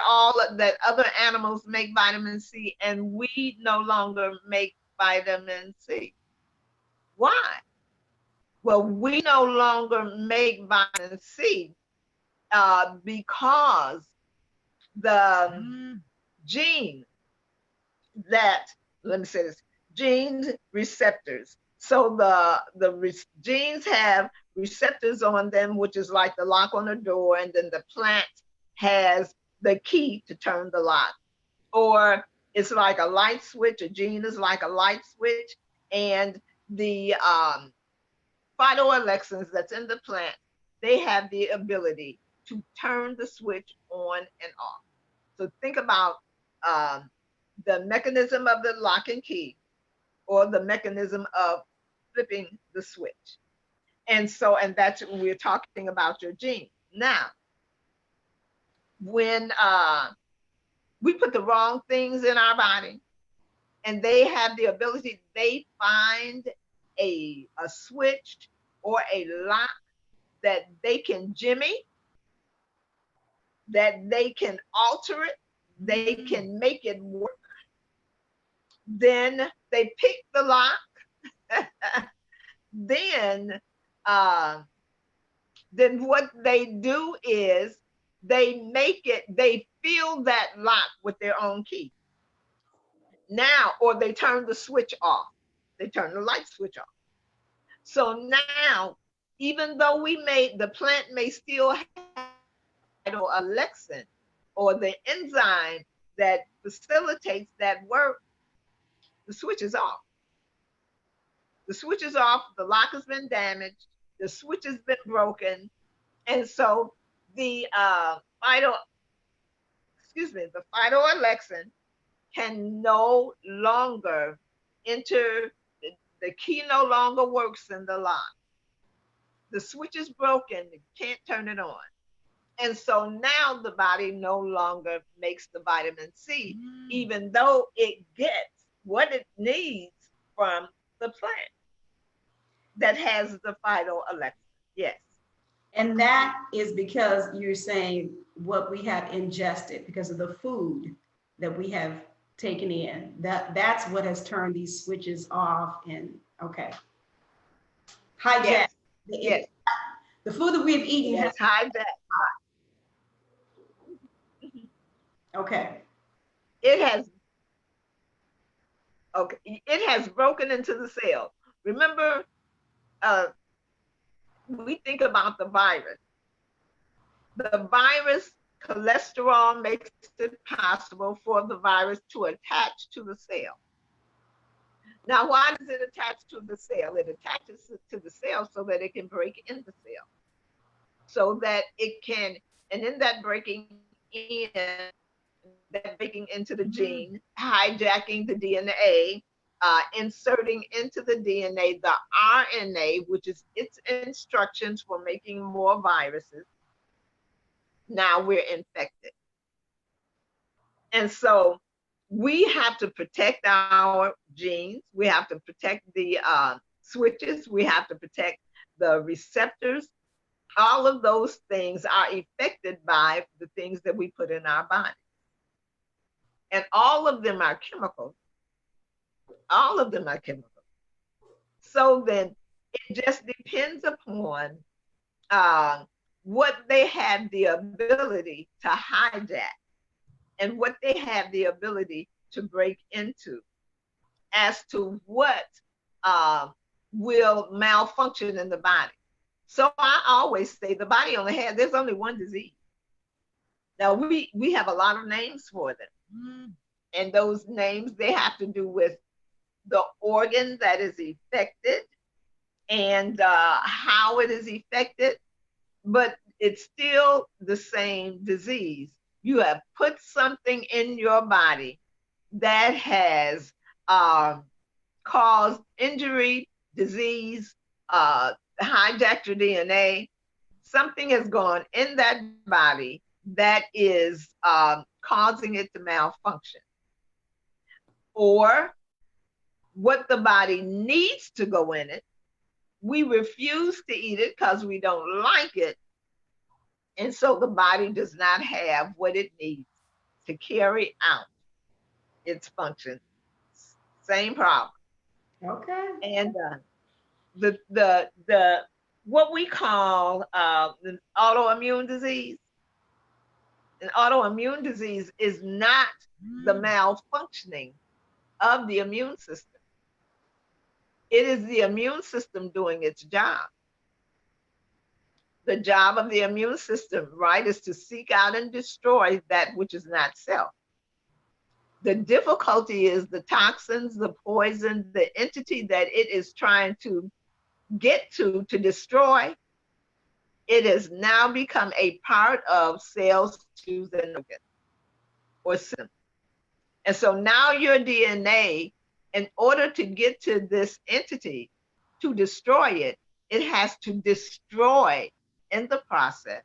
S3: that other animals make vitamin C and we no longer make vitamin C? Why? Well, we no longer make vitamin C because the gene that, let me say this, genes receptors. So genes have receptors on them, which is like the lock on the door, and then the plant has the key to turn the lock. Or it's like a light switch, a gene is like a light switch, and the phytoalexins that's in the plant, they have the ability to turn the switch on and off. So think about the mechanism of the lock and key, or the mechanism of flipping the switch. And that's when we're talking about your genes. Now, when we put the wrong things in our body, and they have the ability, they find a switch or a lock that they can jimmy, that they can alter it, they can make it work. Then they pick the lock. then what they do is they fill that lock with their own key. Now, or they turn the switch off. They turn the light switch off. So now, even though the plant may still have phytoalexin, or the enzyme that facilitates that work, the switch is off. The switch is off, the lock has been damaged, the switch has been broken, and so the phytoalexin can no longer enter, the key no longer works in the lock. The switch is broken, you can't turn it on. And so now the body no longer makes the vitamin C, even though it gets what it needs from the plant that has the phytoalexin. Yes.
S1: And that is because you're saying what we have ingested, because of the food that we have taken in. That's what has turned these switches off. And okay. Hijack.
S3: Yes. Yes.
S1: The food that we've eaten
S3: has hijacked.
S1: Okay.
S3: It has broken into the cell. Remember, we think about the virus. The virus, cholesterol makes it possible for the virus to attach to the cell. Now, why does it attach to the cell? It attaches to the cell so that it can break in the cell. So that it can, and in that breaking into the gene, hijacking the DNA, inserting into the DNA the RNA, which is its instructions for making more viruses. Now we're infected. And so we have to protect our genes. We have to protect the switches. We have to protect the receptors. All of those things are affected by the things that we put in our body. And all of them are chemical. All of them are chemical. So then it just depends upon what they have the ability to hijack and what they have the ability to break into as to what will malfunction in the body. So I always say the body there's only one disease. Now we have a lot of names for them. And those names, they have to do with the organ that is affected and how it is affected, but it's still the same disease. You have put something in your body that has caused injury, disease, hijacked your DNA. Something has gone in that body that is causing it to malfunction. or what the body needs to go in it. We refuse to eat it because we don't like it. And so the body does not have what it needs to carry out its function. Same problem.
S1: Okay.
S3: And the what we call an autoimmune disease. An autoimmune disease is not the malfunctioning of the immune system. It is the immune system doing its job. The job of the immune system, right, is to seek out and destroy that which is not self. The difficulty is the toxins, the poison, the entity that it is trying to get to destroy. It has now become a part of cells, tissues, and organs or system. And so now your DNA, in order to get to this entity, to destroy it, it has to destroy in the process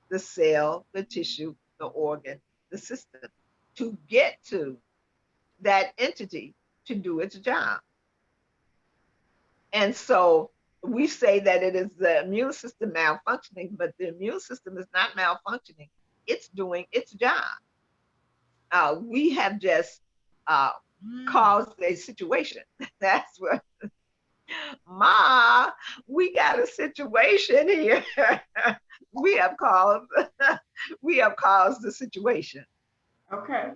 S3: the cell, the tissue, the organ, the system, to get to that entity to do its job. And so we say that it is the immune system malfunctioning, but the immune system is not malfunctioning. It's doing its job. We have just caused a situation. That's what, Ma, we got a situation here. we have caused the situation.
S1: Okay.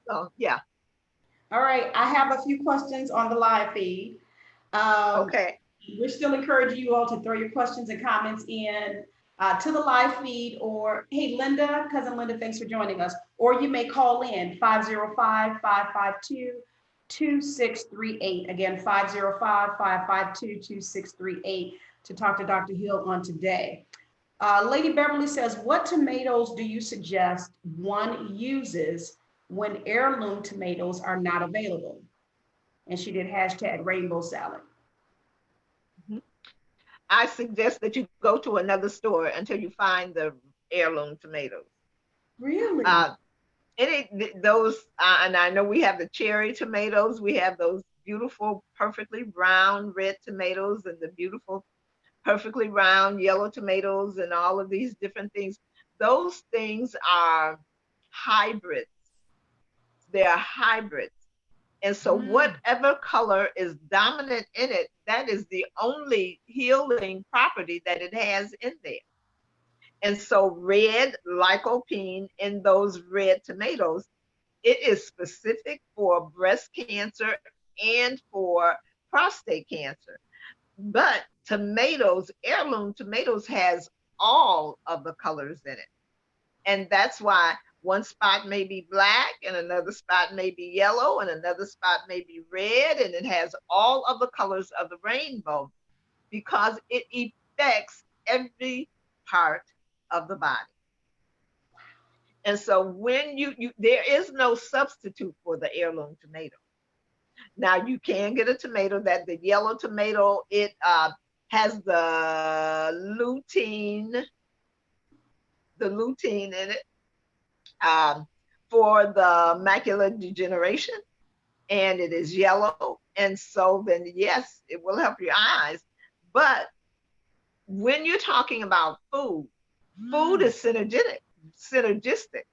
S3: So yeah.
S1: All right. I have a few questions on the live feed.
S3: Okay.
S1: We're still encouraging you all to throw your questions and comments in to the live feed, or hey, Linda, cousin Linda, thanks for joining us. Or you may call in 505-552-2638. Again, 505-552-2638 to talk to Dr. Hill on today. Lady Beverly says, what tomatoes do you suggest one uses when heirloom tomatoes are not available? And she did hashtag rainbow salad.
S3: I suggest that you go to another store until you find the heirloom tomatoes.
S1: Really?
S3: Those, and I know we have the cherry tomatoes. We have those beautiful, perfectly round red tomatoes, and the beautiful, perfectly round yellow tomatoes, and all of these different things. Those things are hybrids. They are hybrids. And so whatever color is dominant in it, that is the only healing property that it has in there. And so red lycopene in those red tomatoes, it is specific for breast cancer and for prostate cancer. But tomatoes, heirloom tomatoes, has all of the colors in it. And that's why one spot may be black and another spot may be yellow and another spot may be red, and it has all of the colors of the rainbow because it affects every part of the body. And so when you there is no substitute for the heirloom tomato. Now you can get a tomato that the yellow tomato, it has the lutein in it. For the macular degeneration, and it is yellow. And so then, yes, it will help your eyes. But when you're talking about food, food is synergistic.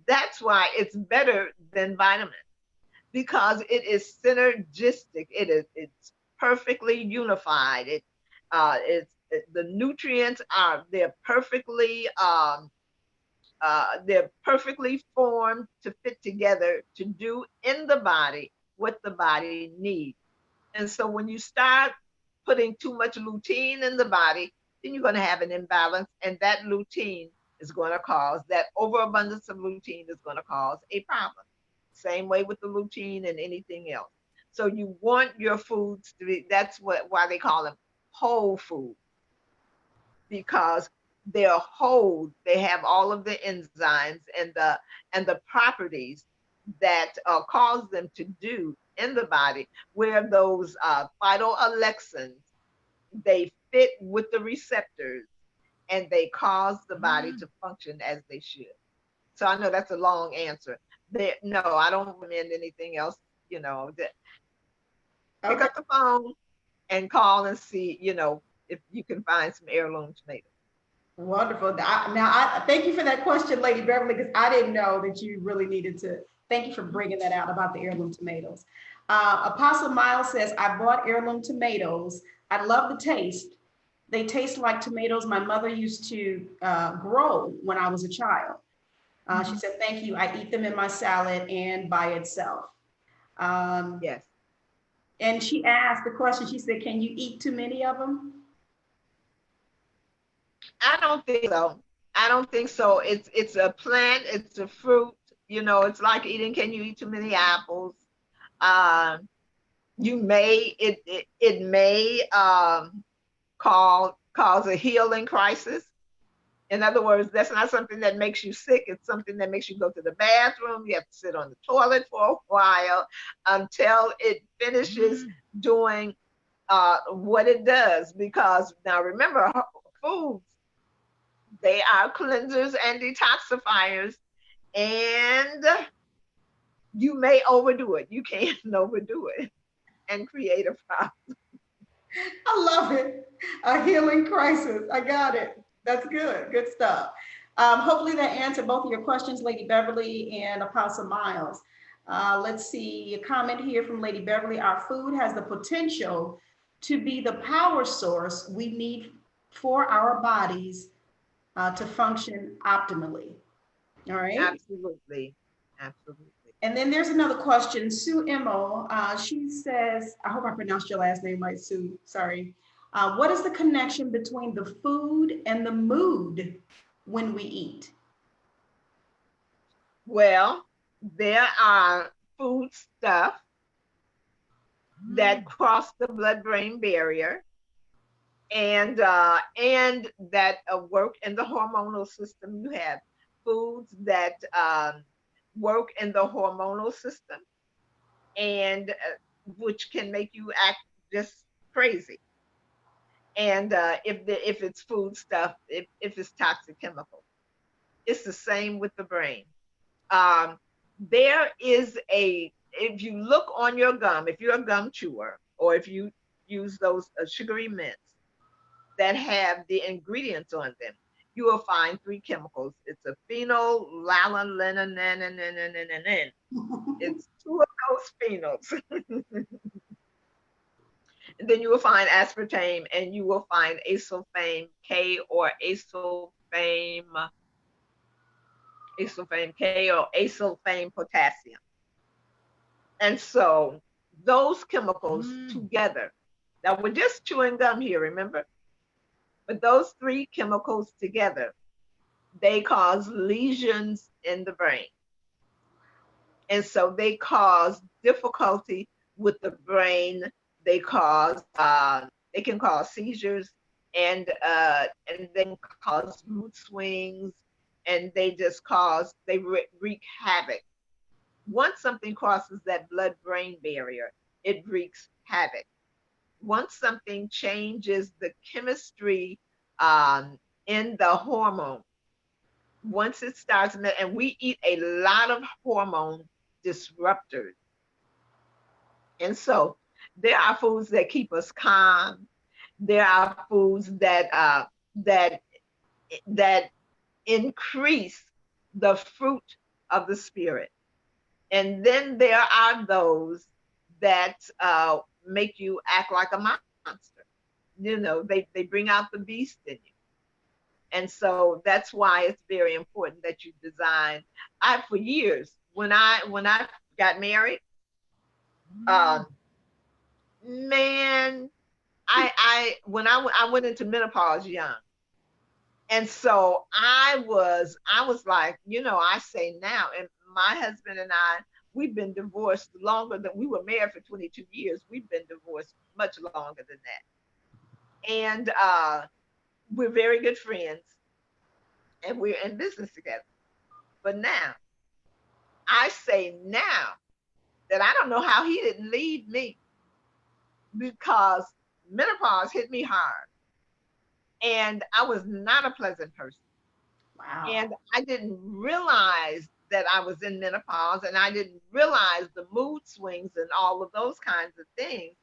S3: That's why it's better than vitamins, because it is synergistic. It's perfectly unified. The nutrients they're perfectly formed to fit together to do in the body what the body needs. And so when you start putting too much lutein in the body, then you're going to have an imbalance, and that lutein is going to cause, that overabundance of lutein is going to cause a problem. Same way with the lutein and anything else. So you want your foods to be, that's why they call them whole food, because they're whole. They have all of the enzymes and the properties that cause them to do in the body, where those phytoalexins, they fit with the receptors and they cause the body to function as they should. So I know that's a long answer. No, I don't recommend anything else. Pick
S1: Okay.
S3: up the phone and call and see, if you can find some heirloom tomatoes.
S1: Wonderful. Now, I thank you for that question, Lady Beverly, because I didn't know that you really needed to. Thank you for bringing that out about the heirloom tomatoes. Apostle Miles says, I bought heirloom tomatoes. I love the taste. They taste like tomatoes my mother used to grow when I was a child. She said, thank you. I eat them in my salad and by itself. Um,
S3: Yes.
S1: and she asked the question, she said, can you eat too many of them?
S3: I don't think so. I don't think so. It's a plant, it's a fruit, it's like eating, can you eat too many apples? Um, you may it may cause a healing crisis. In other words, that's not something that makes you sick. It's something that makes you go to the bathroom. You have to sit on the toilet for a while until it finishes doing what it does. Because now remember, foods, they are cleansers and detoxifiers, and you may overdo it. You can't overdo it and create a problem.
S1: I love it. A healing crisis. I got it. That's good. Good stuff. Hopefully that answered both of your questions, Lady Beverly and Apostle Miles. Let's see a comment here from Lady Beverly. Our food has the potential to be the power source we need for our bodies to function optimally. All right.
S3: Absolutely. Absolutely.
S1: And then there's another question. Sue Imo, she says, I hope I pronounced your last name right, Sue. Sorry. What is the connection between the food and the mood when we eat?
S3: Well, there are food stuff that cross the blood-brain barrier and that work in the hormonal system. You have foods that work in the hormonal system and which can make you act just crazy. And if it's food stuff, if it's toxic chemical, it's the same with the brain. Um, there is if you look on your gum, if you're a gum chewer, or if you use those sugary mints that have the ingredients on them, you will find three chemicals. It's a phenolphthalein. It's two of those phenols. And then you will find aspartame, and you will find acesulfame K or acesulfame K or acesulfame potassium. And so those chemicals together, now we're just chewing gum here, remember? But those three chemicals together, they cause lesions in the brain. And so they cause difficulty with the brain. They can cause seizures and then cause mood swings, and they wreak havoc. Once something crosses that blood-brain barrier, it wreaks havoc. Once something changes the chemistry in the hormone, once it starts, and we eat a lot of hormone disruptors. And so there are foods that keep us calm. There are foods that increase the fruit of the spirit. And then there are those that make you act like a monster. They bring out the beast in you. And so that's why it's very important that you design. For years, when I got married, man, I went into menopause young. And so I was like, I say now, and my husband and I, we've been divorced longer than we were married for 22 years. We've been divorced much longer than that. And we're very good friends, and we're in business together. But now, I say now that I don't know how he didn't leave me, because menopause hit me hard. And I was not a pleasant person.
S1: Wow.
S3: And I didn't realize that I was in menopause, and I didn't realize the mood swings and all of those kinds of things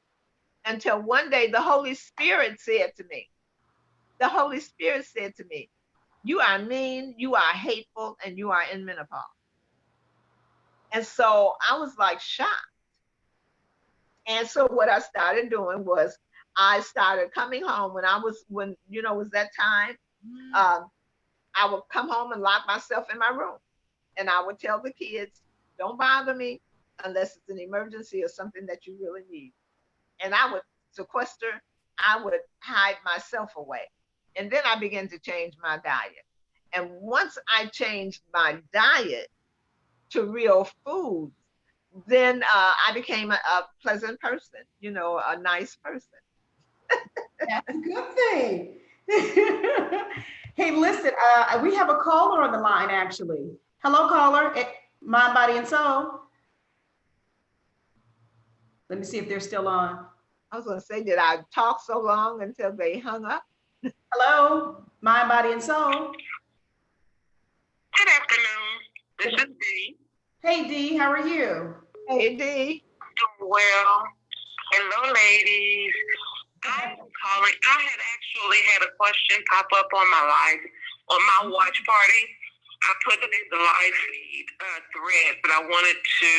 S3: until one day the Holy Spirit said to me, the Holy Spirit said to me, you are mean, you are hateful, and you are in menopause. And so I was like shocked. And so what I started doing was I started coming home when it was that time. I would come home and lock myself in my room. And I would tell the kids, don't bother me unless it's an emergency or something that you really need. And I would sequester, I would hide myself away. And then I began to change my diet. And once I changed my diet to real food, then I became a pleasant person, a nice person.
S1: That's a good thing. Hey, listen, we have a caller on the line, actually. Hello, caller, Mind, Body, and Soul. Let me see if they're still on.
S3: I was going to say, did I talk so long until they hung up?
S1: Hello, Mind, Body, and Soul.
S4: Good afternoon. This is Dee.
S1: Hey, Dee, how are you?
S3: Hey, Dee.
S4: Doing well. Hello, ladies. I was calling. I had actually had a question pop up on my watch party. I put it in the live feed thread, but I wanted to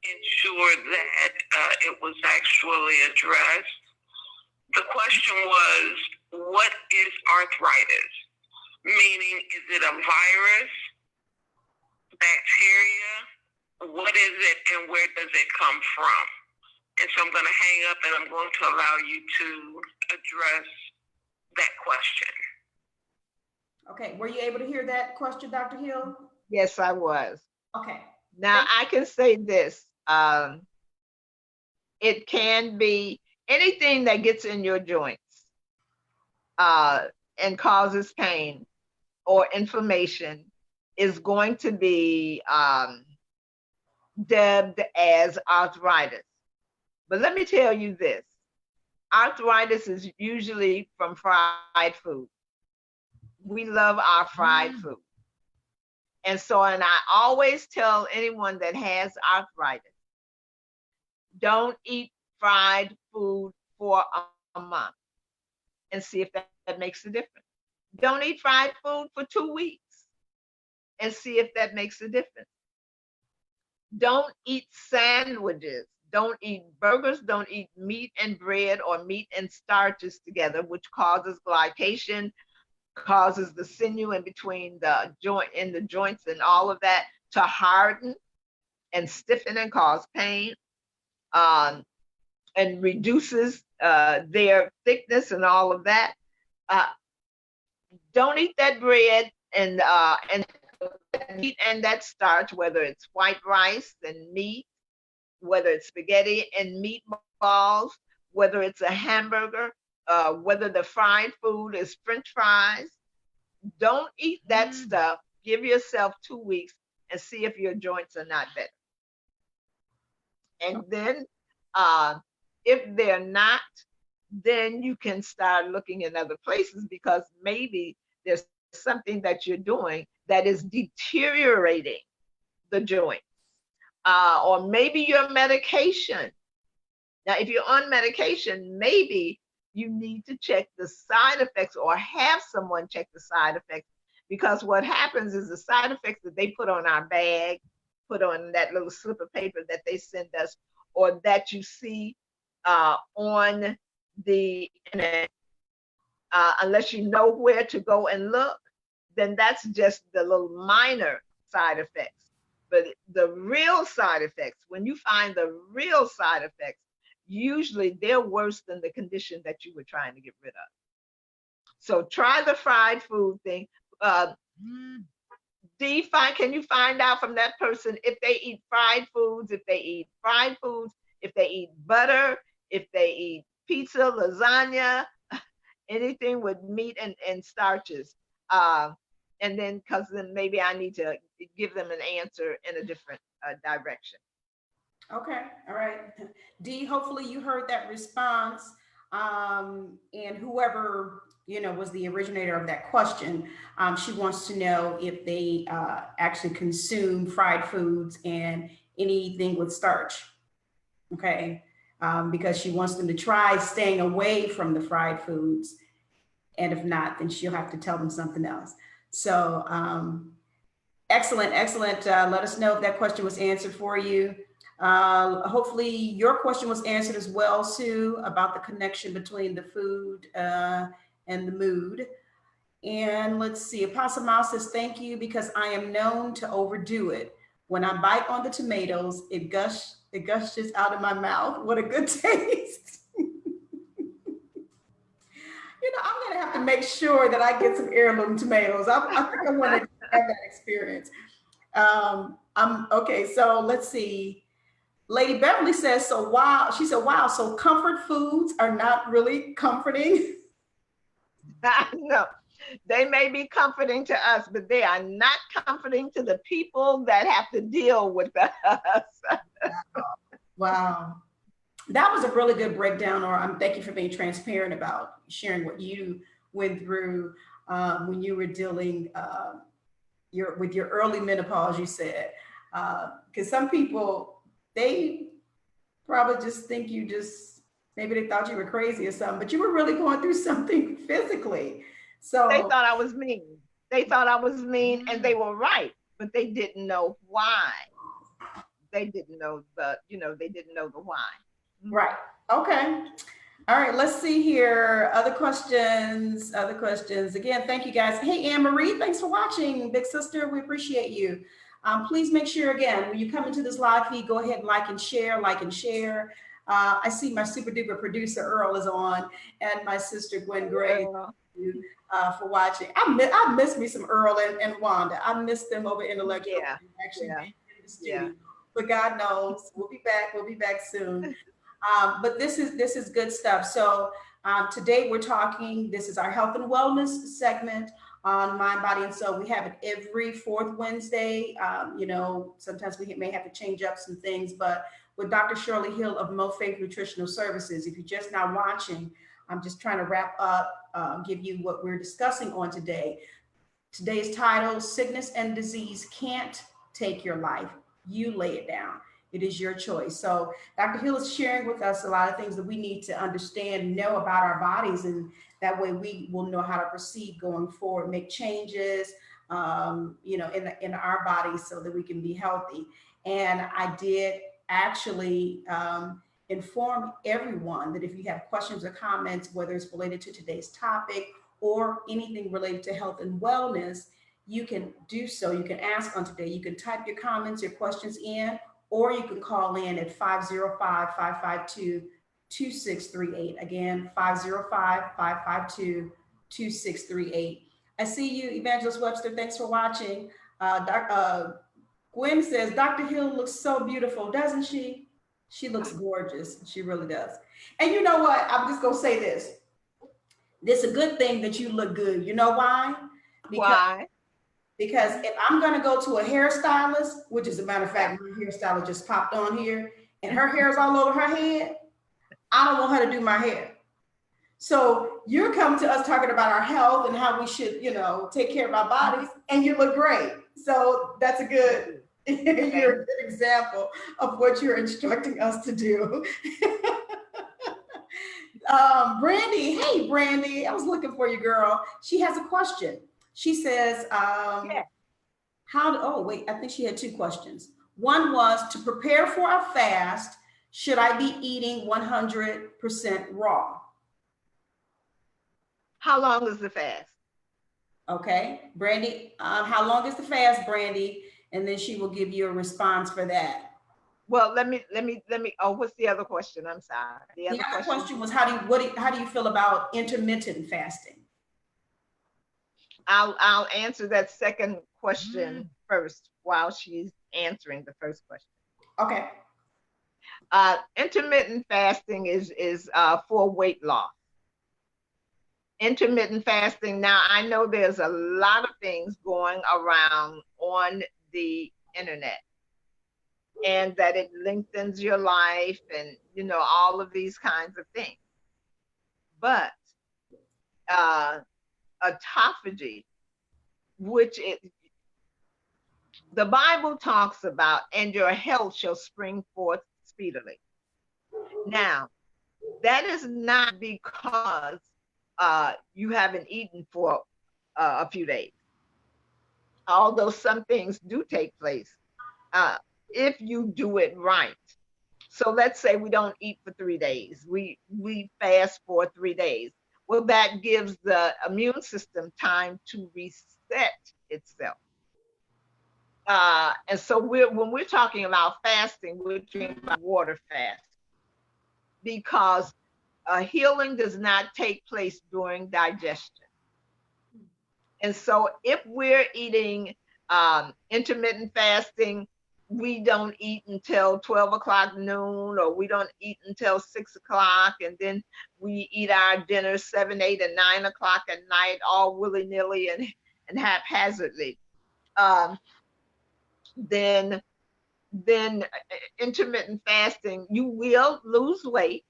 S4: ensure that it was actually addressed. The question was, what is arthritis? Meaning, is it a virus, bacteria? What is it, and where does it come from? And so I'm going to hang up, and I'm going to allow you to address that question.
S1: Okay, were you able to hear that question, Dr. Hill?
S3: Yes, I was.
S1: Okay.
S3: Now, I can say this. It can be anything that gets in your joints and causes pain or inflammation is going to be dubbed as arthritis. But let me tell you this. Arthritis is usually from fried food. We love our fried food. And I always tell anyone that has arthritis, don't eat fried food for a month and see if that makes a difference. Don't eat fried food for 2 weeks and see if that makes a difference. Don't eat sandwiches. Don't eat burgers. Don't eat meat and bread or meat and starches together, which causes glycation, causes the sinew in between the joints and all of that to harden and stiffen and cause pain, and reduces their thickness and all of that. Don't eat that bread and meat and that starch, whether it's white rice and meat, whether it's spaghetti and meatballs, whether it's a hamburger, whether the fried food is French fries. Don't eat that stuff. Give yourself 2 weeks and see if your joints are not better. And then if they're not, then you can start looking in other places, because maybe there's something that you're doing that is deteriorating the joint. Or maybe your medication. Now, if you're on medication, maybe you need to check the side effects or have someone check the side effects, because what happens is the side effects that they put on our bag, put on that little slip of paper that they send us, or that you see on the internet, unless you know where to go and look, then that's just the little minor side effects. But the real side effects, when you find the real side effects, usually they're worse than the condition that you were trying to get rid of. So try the fried food thing. Can you find out from that person if they eat fried foods, if they eat butter, if they eat pizza, lasagna, anything with meat and starches. And then, because then maybe I need to give them an answer in a different direction.
S1: Okay, all right. Dee, hopefully you heard that response. And whoever was the originator of that question. She wants to know if they actually consume fried foods and anything with starch. Okay. Because she wants them to try staying away from the fried foods. And if not, then she'll have to tell them something else. So, excellent, excellent. Let us know if that question was answered for you. Hopefully your question was answered as well, Sue, about the connection between the food and the mood. And let's see, Apostle Mouse says, thank you because I am known to overdo it. When I bite on the tomatoes, it gushes out of my mouth. What a good taste. I'm gonna have to make sure that I get some heirloom tomatoes. I think I want to have that experience. I'm okay. So let's see. Lady Beverly says, so wow. She said, wow. So comfort foods are not really comforting.
S3: No, they may be comforting to us, but they are not comforting to the people that have to deal with us.
S1: Wow. That was a really good breakdown, or thank you for being transparent about sharing what you went through when you were dealing with your early menopause, you said. Because some people, they probably just think you just, maybe they thought you were crazy or something, but you were really going through something physically. So
S3: they thought I was mean. They thought I was mean, and they were right, but they didn't know why. They didn't know they didn't know the why.
S1: Right. Okay. All right. Let's see here. Other questions. Other questions. Again, thank you guys. Hey, Anne Marie, thanks for watching. Big sister, we appreciate you. Please make sure, again, when you come into this live feed, go ahead and like and share, like and share. I see my super duper producer Earl is on, and my sister Gwen Gray for watching. I miss me some Earl and Wanda. I miss them over intellectual.
S3: Yeah.
S1: Actually,
S3: Yeah.
S1: in the studio. But God knows, we'll be back. We'll be back soon. But this is good stuff. So today we're talking, this is our health and wellness segment on Mind, Body, and Soul. We have it every fourth Wednesday. Sometimes we may have to change up some things, but with Dr. Shirley Hill of Mo Faith Nutritional Services. If you're just now watching, I'm just trying to wrap up, give you what we're discussing on today. Today's title, Sickness and Disease Can't Take Your Life. You lay it down. It is your choice. So Dr. Hill is sharing with us a lot of things that we need to understand, know about our bodies, and that way we will know how to proceed going forward, make changes, in our bodies so that we can be healthy. And I did actually inform everyone that if you have questions or comments, whether it's related to today's topic or anything related to health and wellness, you can do so. You can ask on today. You can type your comments, your questions in, or you can call in at 505-552-2638. Again, 505-552-2638. I see you, Evangelist Webster. Thanks for watching. Gwen says, Dr. Hill looks so beautiful, doesn't she? She looks gorgeous. She really does. And you know what? I'm just going to say this. This is a good thing that you look good. You know why?
S3: Why?
S1: Because if I'm going to go to a hairstylist, which is a matter of fact, my hairstylist just popped on here and her hair is all over her head, I don't want her to do my hair. So you're coming to us talking about our health and how we should, take care of our bodies, and you look great. So that's a good, you're a good example of what you're instructing us to do. Brandy, hey, Brandy, I was looking for you, girl. She has a question. She says, I think she had two questions. One was, to prepare for a fast, should I be eating 100% raw?
S3: How long is the fast?
S1: Okay, Brandy, how long is the fast, Brandy? And then she will give you a response for that.
S3: Well, let me, what's the other question? I'm sorry.
S1: The other question was, how do you feel about intermittent fasting?
S3: I'll answer that second question first while she's answering the first question.
S1: Okay.
S3: Intermittent fasting is for weight loss. Intermittent fasting. Now, I know there's a lot of things going around on the internet, and that it lengthens your life and, all of these kinds of things. But autophagy, which the Bible talks about, and your health shall spring forth speedily. Now, that is not because you haven't eaten for a few days, although some things do take place if you do it right. So let's say we don't eat for 3 days. We fast for 3 days. Well, that gives the immune system time to reset itself. And so when we're talking about fasting, we're talking about water fast, because healing does not take place during digestion. And so if we're eating intermittent fasting, we don't eat until 12 o'clock noon, or we don't eat until 6 o'clock, and then we eat our dinner 7, 8, and 9 o'clock at night, all willy-nilly and haphazardly. Then intermittent fasting, you will lose weight.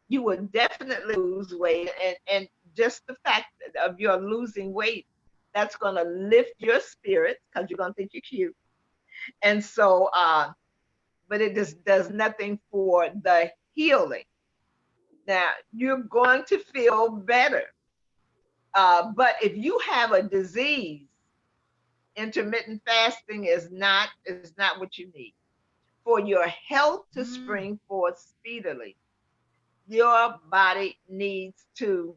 S3: You will definitely lose weight, and just the fact of your losing weight, that's going to lift your spirits, because you're going to think you're cute. And so, but it just does nothing for the healing. Now, you're going to feel better. But if you have a disease, intermittent fasting is not what you need. For your health to spring forth speedily, your body needs to,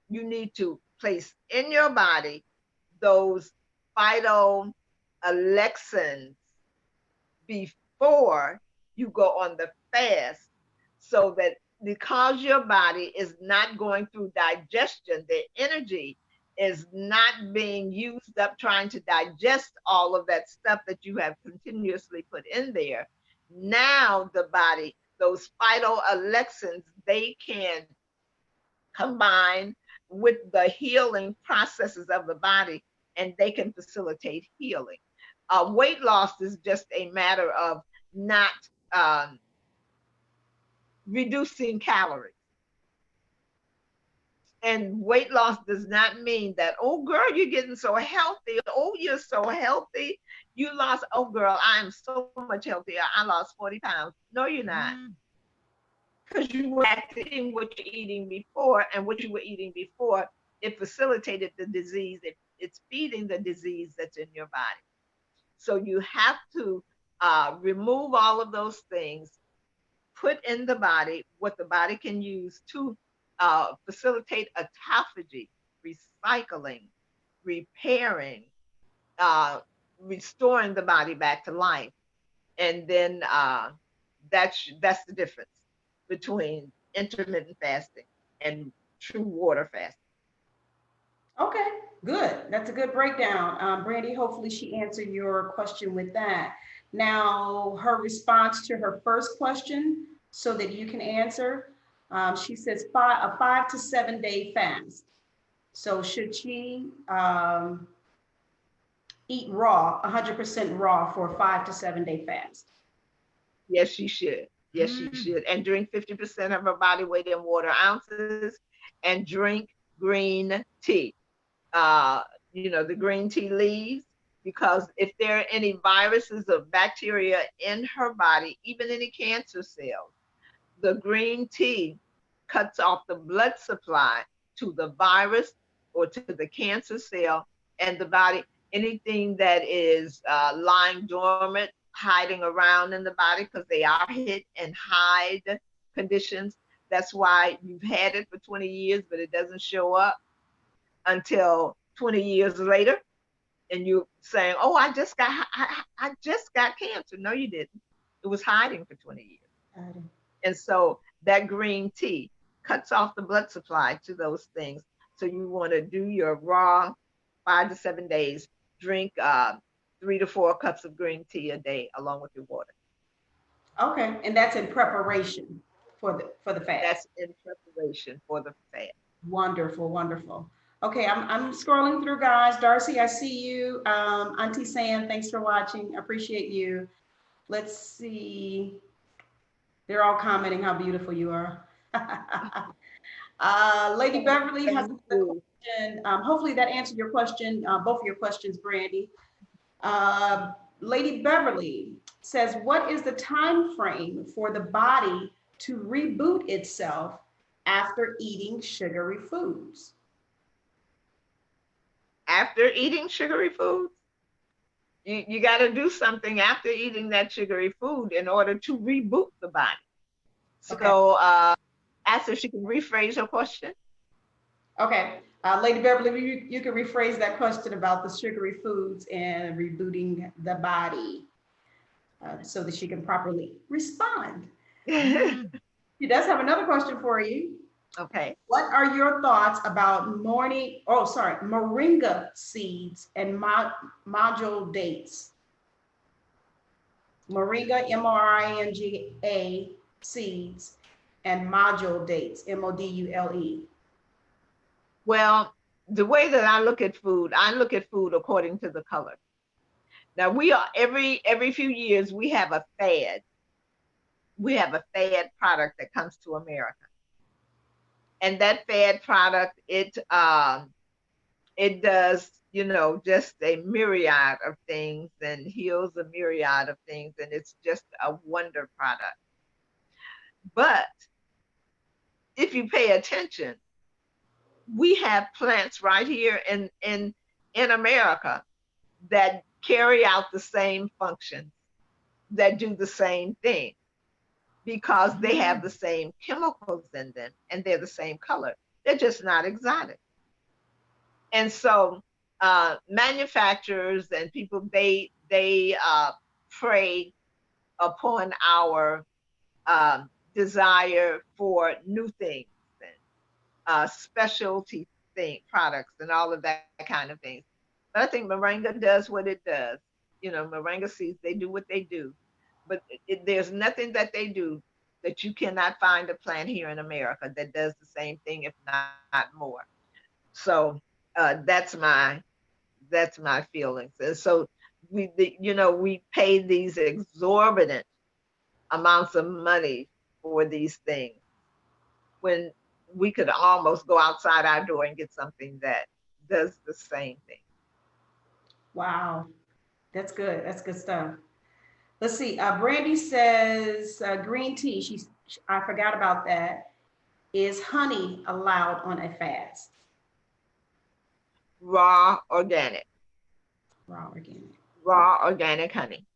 S3: you need to place in your body those phytoalexins before you go on the fast, so that because your body is not going through digestion, the energy is not being used up trying to digest all of that stuff that you have continuously put in there. Now the body, those phytoalexins, they can combine with the healing processes of the body, and they can facilitate healing. Weight loss is just a matter of not reducing calories. And weight loss does not mean that, oh girl, you're getting so healthy. Oh, you're so healthy. You lost, oh girl, I am so much healthier. I lost 40 pounds. No, you're not. Because you were eating what you're eating before, and what you were eating before, it facilitated the disease. It's feeding the disease that's in your body. So you have to remove all of those things, put in the body what the body can use to facilitate autophagy, recycling, repairing, restoring the body back to life. And then that's the difference between intermittent fasting and true water fasting.
S1: Okay, good. That's a good breakdown. Brandy, hopefully she answered your question with that. Now, her response to her first question, so that you can answer, she says a 5 to 7 day fast. So should she eat raw, 100% raw for a 5 to 7 day fast?
S3: Yes, she should. Yes, she should. And drink 50% of her body weight in water ounces, and drink green tea. The green tea leaves, because if there are any viruses or bacteria in her body, even any cancer cells, the green tea cuts off the blood supply to the virus or to the cancer cell, and the body, anything that is lying dormant, hiding around in the body, because they are hit and hide conditions. That's why you've had it for 20 years, but it doesn't show up until 20 years later, and you're saying, oh, I just got cancer. No, you didn't. It was hiding for 20 years. And so that green tea cuts off the blood supply to those things. So you want to do your raw 5 to 7 days, drink 3 to 4 cups of green tea a day along with your water.
S1: Okay, and that's in preparation for the fast.
S3: That's in preparation for the fast.
S1: Wonderful, wonderful. Okay, I'm scrolling through, guys. Darcy, I see you. Auntie Sam, thanks for watching. Appreciate you. Let's see. They're all commenting how beautiful you are. Lady Beverly has
S3: Same
S1: a
S3: food.
S1: question. Hopefully that answered your question, both of your questions, Brandy. Uh, Lady Beverly says, what is the time frame for the body to reboot itself after eating sugary foods?
S3: After eating sugary foods, you got to do something after eating that sugary food in order to reboot the body.
S1: Okay.
S3: So ask her if she can rephrase her question.
S1: Okay. Lady Beverly, you can rephrase that question about the sugary foods and rebooting the body so that she can properly respond. She does have another question for you.
S3: Okay.
S1: What are your thoughts about moringa seeds and module dates? Moringa, MORINGA seeds, and module dates, MODULE.
S3: Well, the way that I look at food according to the color. Now we are every few years we have a fad. We have a fad product that comes to America. And that fad product, it does, just a myriad of things and heals a myriad of things, and it's just a wonder product. But if you pay attention, we have plants right here in America that carry out the same functions, that do the same thing, because they have the same chemicals in them and they're the same color. They're just not exotic. And so manufacturers and people, they prey upon our desire for new things and specialty products and all of that kind of things. But I think moringa does what it does. Moringa seeds, they do what they do. But there's nothing that they do that you cannot find a plant here in America that does the same thing, if not more. So that's my feelings. And so we pay these exorbitant amounts of money for these things when we could almost go outside our door and get something that does the same thing.
S1: Wow, that's good. That's good stuff. Let's see. Brandy says green tea. I forgot about that. Is honey allowed on a fast?
S3: Raw organic.
S1: Raw organic.
S3: Raw organic honey.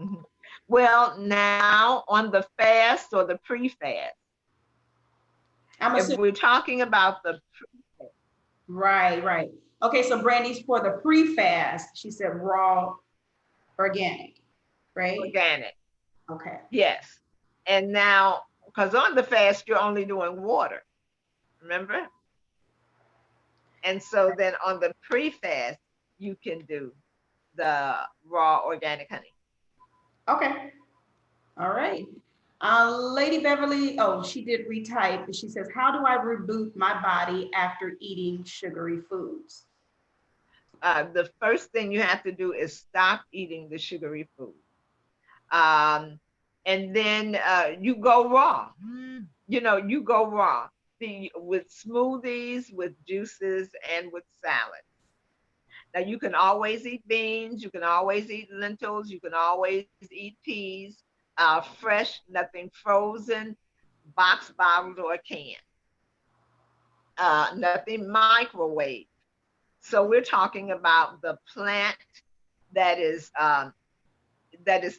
S3: Mm-hmm. Well, now on the fast or the pre-fast, if we're talking about the pre-fast.
S1: Right. Okay, so Brandy's for the pre-fast. She said raw organic, right?
S3: Organic.
S1: Okay.
S3: Yes. And now, because on the fast, you're only doing water, remember? And so then on the pre-fast, you can do the raw organic honey.
S1: Okay. All right. Lady Beverly, she did retype. She says, how do I reboot my body after eating sugary foods?
S3: The first thing you have to do is stop eating the sugary food. And then you go raw. You go raw with smoothies, with juices, and with salads. Now you can always eat beans, you can always eat lentils, you can always eat peas, fresh, nothing frozen, box, bottled, or canned. Nothing microwave. So we're talking about the plant that is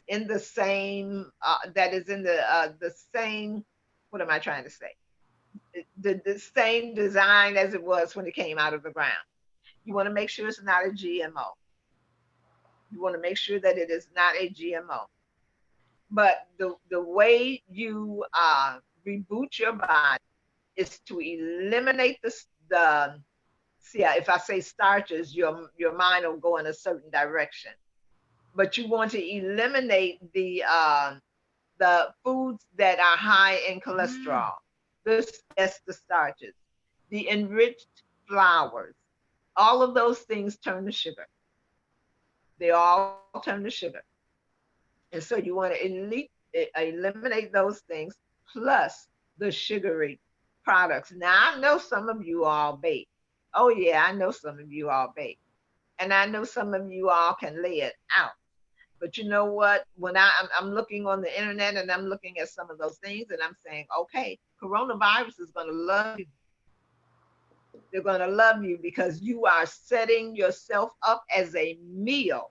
S3: in the same the same, what am I trying to say? The same design as it was when it came out of the ground. You want to make sure it's not a GMO. You want to make sure that it is not a GMO. But the way you reboot your body is to eliminate if I say starches, your mind will go in a certain direction. But you want to eliminate the foods that are high in cholesterol. That's the starches, the enriched flours. All of those things turn to sugar. They all turn to sugar. And so you want to eliminate those things plus the sugary products. Now, I know some of you all bake. Oh, yeah, I know some of you all bake. And I know some of you all can lay it out. But you know what? When I'm looking on the internet and I'm looking at some of those things and I'm saying, okay, coronavirus is going to love you. They're going to love you because you are setting yourself up as a meal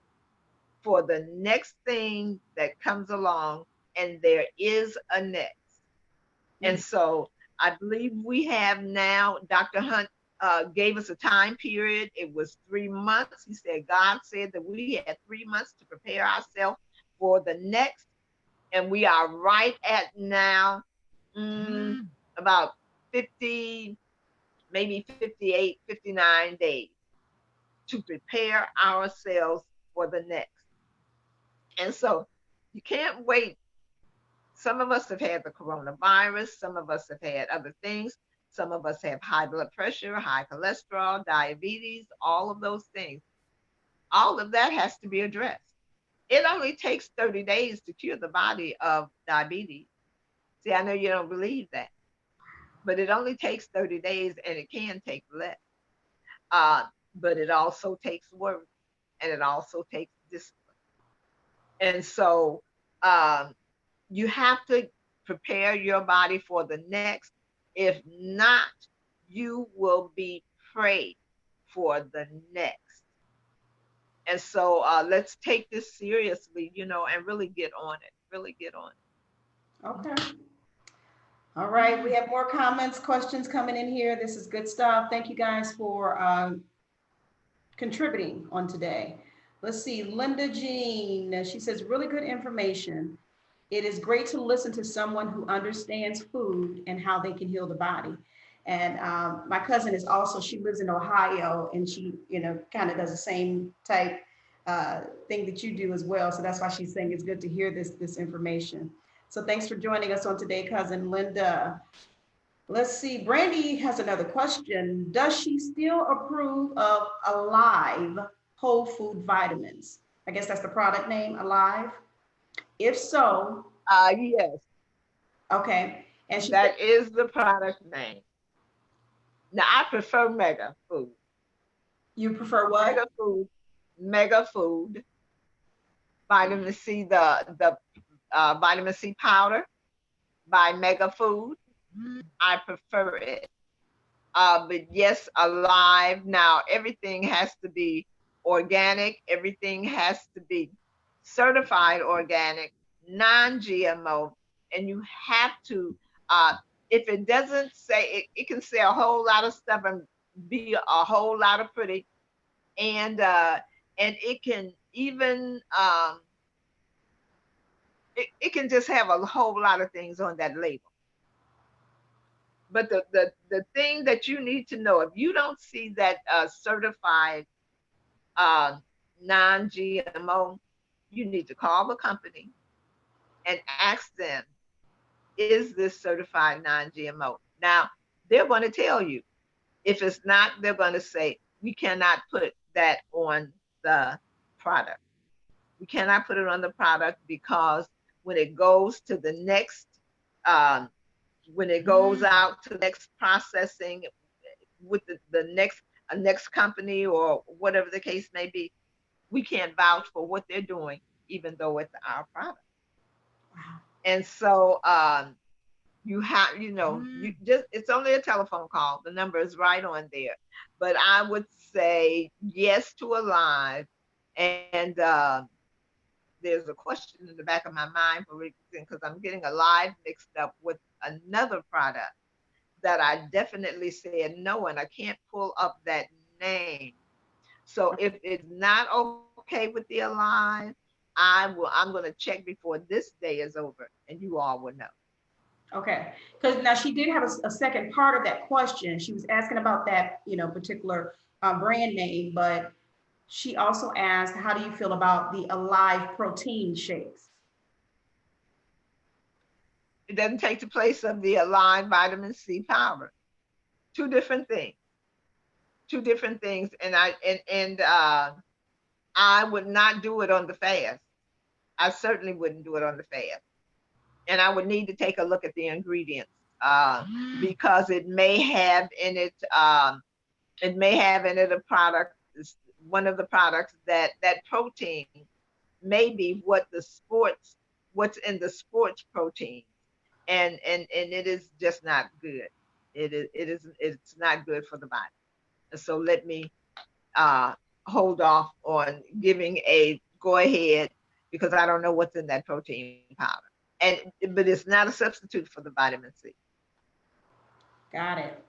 S3: for the next thing that comes along, and there is a next. And so I believe we have now, Dr. Hunt gave us a time period. It was 3 months. He said, God said that we had 3 months to prepare ourselves for the next. And we are right at now about 50, maybe 58, 59 days to prepare ourselves for the next. And so you can't wait. Some of us have had the coronavirus. Some of us have had other things. Some of us have high blood pressure, high cholesterol, diabetes, all of those things. All of that has to be addressed. It only takes 30 days to cure the body of diabetes. See, I know you don't believe that, but it only takes 30 days, and it can take less. But it also takes work, and it also takes discipline. And so you have to prepare your body for the next. If not, you will be preyed for the next. And so let's take this seriously, you know, and really get on it. Really get on it.
S1: Okay. All right. We have more comments, questions coming in here. This is good stuff. Thank you guys for contributing on today. Let's see. Linda Jean, she says, really good information. It is great to listen to someone who understands food and how they can heal the body. And my cousin is also, she lives in Ohio, and she, you know, kind of does the same type thing that you do as well. So that's why she's saying it's good to hear this information. So thanks for joining us on today, cousin Linda. Let's see, Brandy has another question. Does she still approve of Alive whole food vitamins? I guess that's the product name, Alive. If so,
S3: yes.
S1: Okay. And
S3: that is the product name. Now I prefer Mega Food.
S1: You prefer what?
S3: Mega Food. Mega Food. Vitamin C, the vitamin C powder by Mega Food. I prefer it. But yes, Alive. Now everything has to be organic. Everything has to be certified organic, non-GMO, and you have to, if it doesn't say, it can say a whole lot of stuff and be a whole lot of pretty, and it can even, it can just have a whole lot of things on that label. But the thing that you need to know, if you don't see that certified non-GMO, you need to call the company and ask them, is this certified non-GMO? Now, they're going to tell you. If it's not, they're going to say, we cannot put that on the product. We cannot put it on the product because when it goes to the next, when it goes out to the next processing with the next company or whatever the case may be, we can't vouch for what they're doing, even though it's our product.
S1: Wow.
S3: And so you have, you know, you just, it's only a telephone call. The number is right on there. But I would say yes to Alive. And there's a question in the back of my mind for reason, because I'm getting Alive mixed up with another product that I definitely said no, and I can't pull up that name. So if it's not okay with the Alive, I'm going to check before this day is over, and you all will know.
S1: Okay, because now she did have a second part of that question. She was asking about that, you know, particular brand name, but she also asked, how do you feel about the Alive protein shakes?
S3: It doesn't take the place of the Alive vitamin C powder. Two different things. Two different things, and I would not do it on the fast. I certainly wouldn't do it on the fast. And I would need to take a look at the ingredients because it may have in it, a product, one of the products that protein may be what's in the sports protein, and it is just not good. It's not good for the body. So let me hold off on giving a go ahead, because I don't know what's in that protein powder. But it's not a substitute for the vitamin C.
S1: Got it.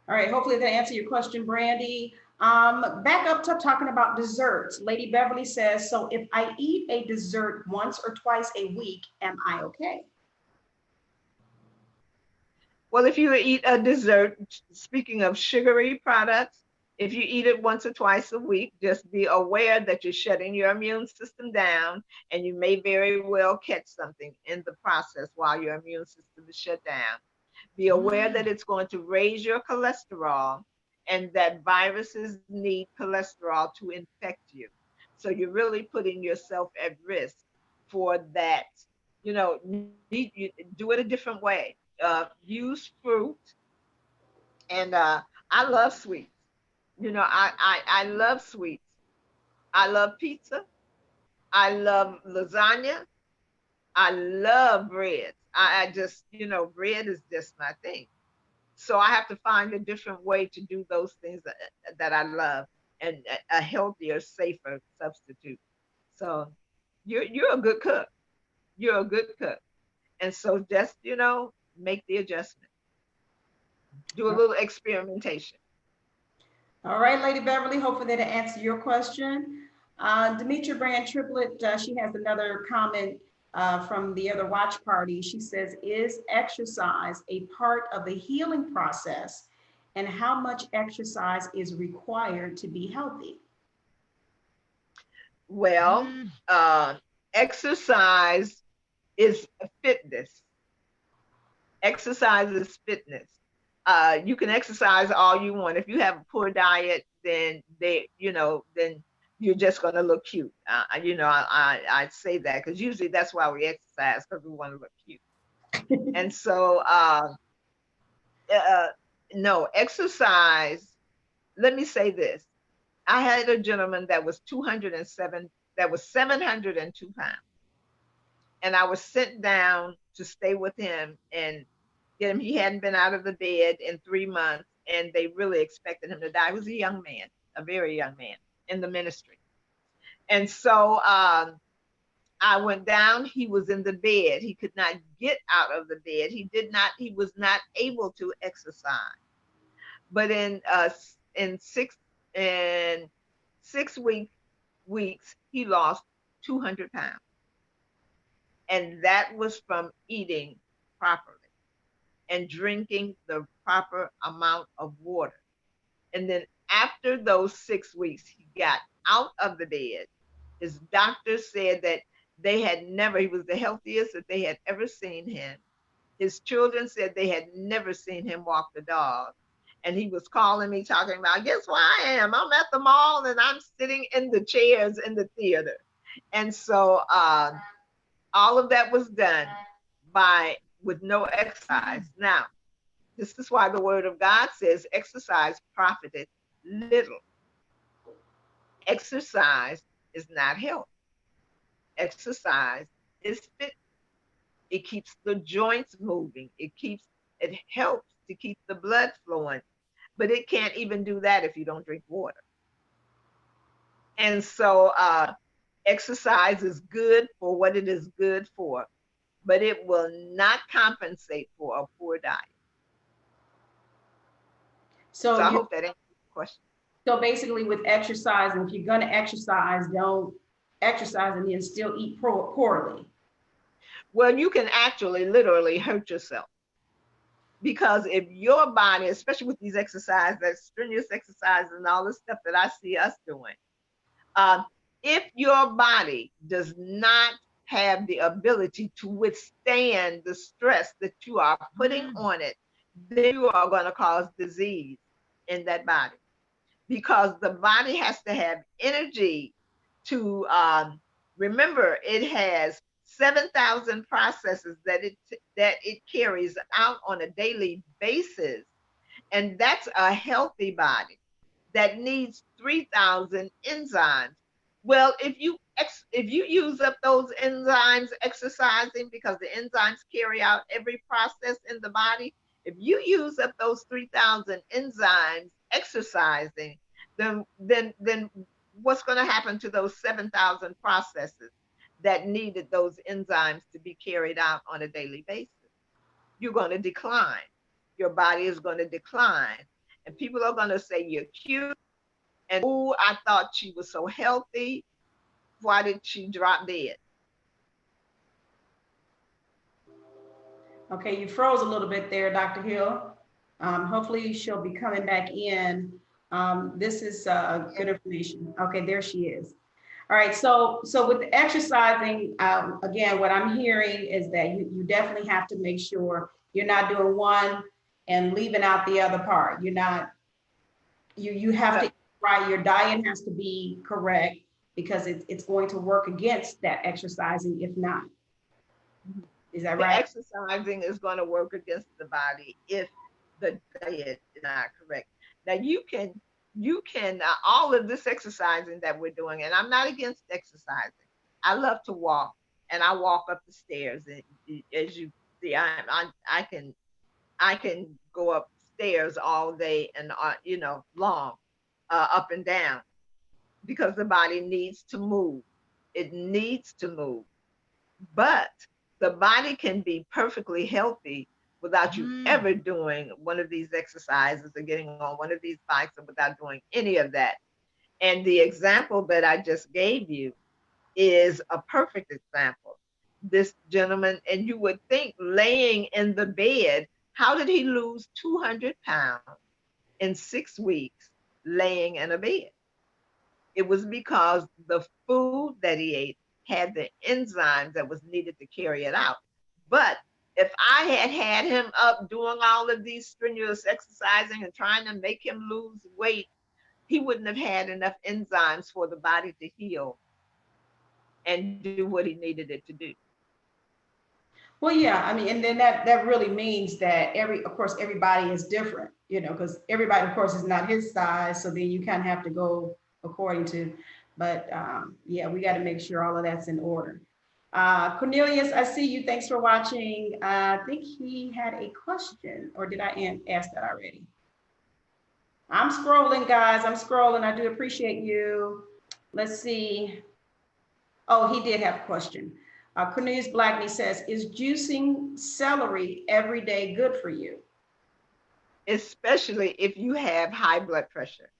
S1: All right, hopefully that answered your question, Brandy. Back up to talking about desserts. Lady Beverly says, so if I eat a dessert once or twice a week, am I okay?
S3: Well, if you eat a dessert, speaking of sugary products, if you eat it once or twice a week, just be aware that you're shutting your immune system down, and you may very well catch something in the process while your immune system is shut down. Be aware that it's going to raise your cholesterol, and that viruses need cholesterol to infect you. So you're really putting yourself at risk for that. You know, you do it a different way. Use fruit, and I love sweets. You know, I love sweets. I love pizza. I love lasagna. I love bread. I just, bread is just my thing. So I have to find a different way to do those things that I love, and a healthier, safer substitute. So you're a good cook. You're a good cook. And so just, make the adjustment. Do a little experimentation.
S1: All right, Lady Beverly, hopefully that answered your question. Demetria Brand Triplett, she has another comment from the other watch party. She says, is exercise a part of the healing process, and how much exercise is required to be healthy?
S3: Well, exercise is fitness. Exercise is fitness. You can exercise all you want. If you have a poor diet, then then you're just going to look cute. I say that because usually that's why we exercise, because we want to look cute. And so, no, exercise. Let me say this. I had a gentleman that was 702 pounds. And I was sent down to stay with him and get him. He hadn't been out of the bed in 3 months, and they really expected him to die. He was a young man, a very young man in the ministry. And so I went down. He was in the bed. He could not get out of the bed. He was not able to exercise. But in 6 weeks, he lost 200 pounds. And that was from eating properly and drinking the proper amount of water. And then after those 6 weeks, he got out of the bed. His doctor said that he was the healthiest that they had ever seen him. His children said they had never seen him walk the dog. And he was calling me, talking about, guess where I am? I'm at the mall and I'm sitting in the chairs in the theater. And so all of that was done with no exercise. Now, this is why the word of God says exercise profited little. Exercise is not health. Exercise is fit. It keeps the joints moving. It helps to keep the blood flowing, but it can't even do that if you don't drink water. And so exercise is good for what it is good for, but it will not compensate for a poor diet. So I hope that answers the question.
S1: So basically with exercise, and if you're going to exercise, don't exercise and then still eat poorly.
S3: Well, you can actually literally hurt yourself. Because if your body, especially with these exercises, that strenuous exercises and all this stuff that I see us doing, if your body does not have the ability to withstand the stress that you are putting on it, then you are going to cause disease in that body. Because the body has to have energy to, remember, it has 7,000 processes that it carries out on a daily basis. And that's a healthy body that needs 3,000 enzymes. Well, if you use up those enzymes exercising, because the enzymes carry out every process in the body, if you use up those 3,000 enzymes exercising, then what's going to happen to those 7,000 processes that needed those enzymes to be carried out on a daily basis? You're going to decline. Your body is going to decline. And people are going to say you're cute. And oh, I thought she was so healthy. Why did she drop dead?
S1: Okay, you froze a little bit there, Dr. Hill. Hopefully she'll be coming back in. This is good information. Okay, there she is. All right, so with the exercising, again, what I'm hearing is that you definitely have to make sure you're not doing one and leaving out the other part. You're not, you have to, right, your diet has to be correct, because it's going to work against that exercising if not. Is that right?
S3: The exercising is going to work against the body if the diet is not correct. Now you can all of this exercising that we're doing, and I'm not against exercising. I love to walk, and I walk up the stairs, and as you see, I can go upstairs all day and long, up and down, because the body needs to move. It needs to move. But the body can be perfectly healthy without you ever doing one of these exercises or getting on one of these bikes, or without doing any of that. And the example that I just gave you is a perfect example. This gentleman, and you would think, laying in the bed, how did he lose 200 pounds in 6 weeks laying in a bed? It was because the food that he ate had the enzymes that was needed to carry it out. But if I had him up doing all of these strenuous exercising and trying to make him lose weight, he wouldn't have had enough enzymes for the body to heal and do what he needed it to do.
S1: Well, yeah, I mean, and then that really means that of course, everybody is different, because everybody, of course, is not his size. So then you kind of have to go according to, but yeah, we got to make sure all of that's in order. Cornelius, I see you. Thanks for watching. I think he had a question, or did I ask that already? I'm scrolling, guys. I'm scrolling. I do appreciate you. Let's see. Oh, he did have a question. Cornelius Blackney says, is juicing celery every day good for you?
S3: Especially if you have high blood pressure.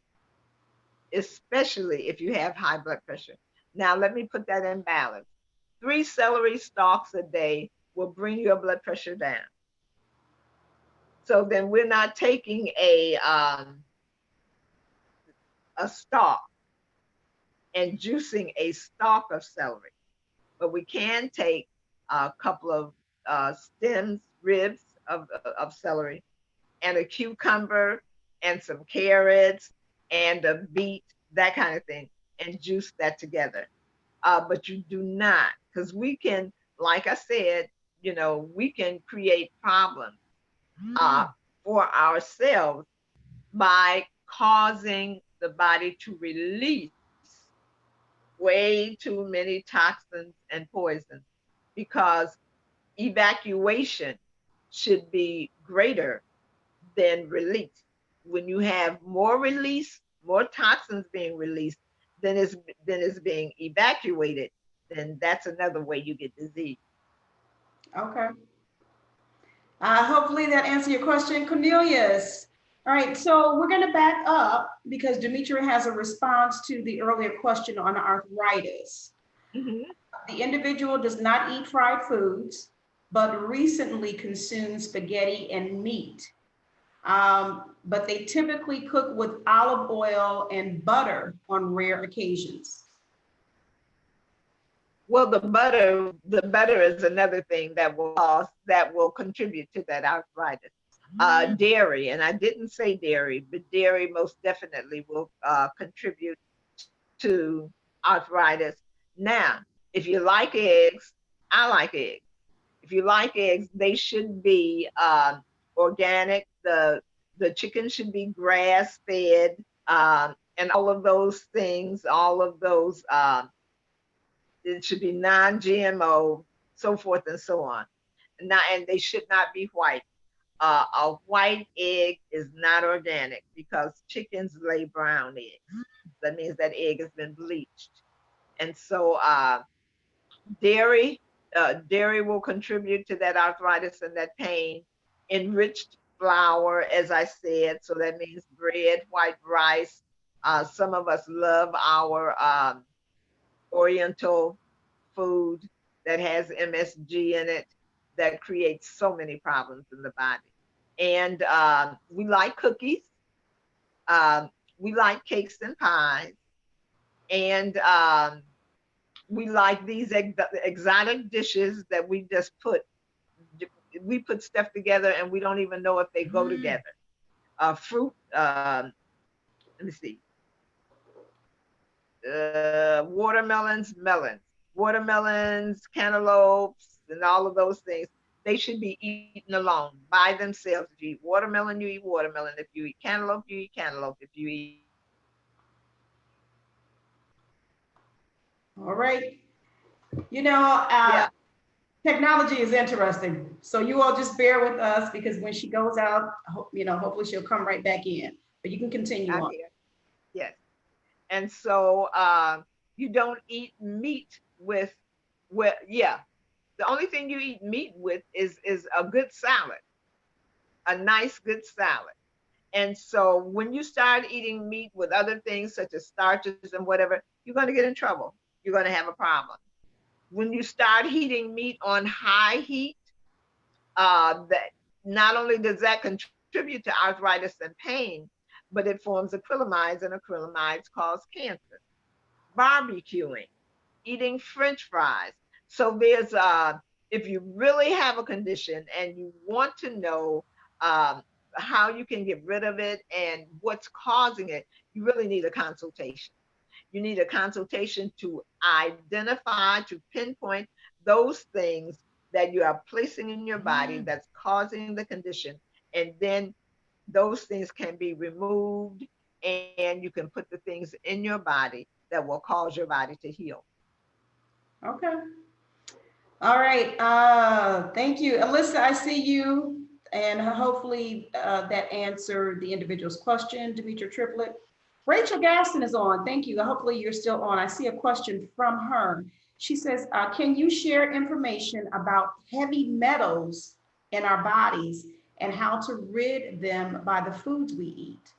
S3: Especially if you have high blood pressure. Now, let me put that in balance. 3 celery stalks a day will bring your blood pressure down. So then we're not taking a stalk and juicing a stalk of celery, but we can take a couple of stems, ribs of celery, and a cucumber and some carrots and a beet, that kind of thing, and juice that together. But you do not, because we can, like I said, we can create problems for ourselves by causing the body to release way too many toxins and poisons, because evacuation should be greater than release. When you have more release, more toxins being released than is being evacuated, then that's another way you get disease.
S1: Okay. Hopefully that answered your question, Cornelius. All right, so we're going to back up because Demetria has a response to the earlier question on arthritis. Mm-hmm. The individual does not eat fried foods, but recently consumed spaghetti and meat. But they typically cook with olive oil and butter on rare occasions.
S3: Well, the butter is another thing that will contribute to that arthritis. Dairy, and I didn't say dairy, but dairy most definitely will contribute to arthritis. Now, if you like eggs, I like eggs. If you like eggs, they should be organic. The chicken should be grass fed, and all of those things. All of those it should be non-GMO, so forth and so on. And they should not be white. A white egg is not organic because chickens lay brown eggs. That means that egg has been bleached. And so dairy, dairy will contribute to that arthritis and that pain. Enriched flour, as I said, so that means bread, white rice. Some of us love our Oriental food that has MSG in it that creates so many problems in the body. And we like cookies. Um, we like cakes and pies. And we like these exotic dishes that we put stuff together and we don't even know if they go together. Fruit, let me see, watermelons, cantaloupes, and all of those things. They should be eaten alone by themselves. If you eat watermelon, you eat watermelon. If you eat cantaloupe, you eat cantaloupe. If you eat
S1: All right. You know,
S3: yeah,
S1: technology is interesting. So you all just bear with us because when she goes out, you know, hopefully she'll come right back in. But you can continue
S3: I'm
S1: on.
S3: here. Yes. And so you don't eat meat with yeah. The only thing you eat meat with is a good salad, a nice good salad. And so when you start eating meat with other things such as starches and whatever, you're going to get in trouble. You're going to have a problem. When you start heating meat on high heat, that not only does that contribute to arthritis and pain, but it forms acrylamides, and acrylamides cause cancer. Barbecuing, eating French fries. So there's if you really have a condition and you want to know um, how you can get rid of it and what's causing it, you really need a consultation. You need a consultation to identify, to pinpoint those things that you are placing in your body that's causing the condition. And then those things can be removed and you can put the things in your body that will cause your body to heal.
S1: Okay. All right. Thank you. Alyssa, I see you. And hopefully that answered the individual's question. Demetria Triplett. Rachel Gaston is on. Thank you. Hopefully you're still on. I see a question from her. She says, can you share information about heavy metals in our bodies and how to rid them by the foods we eat?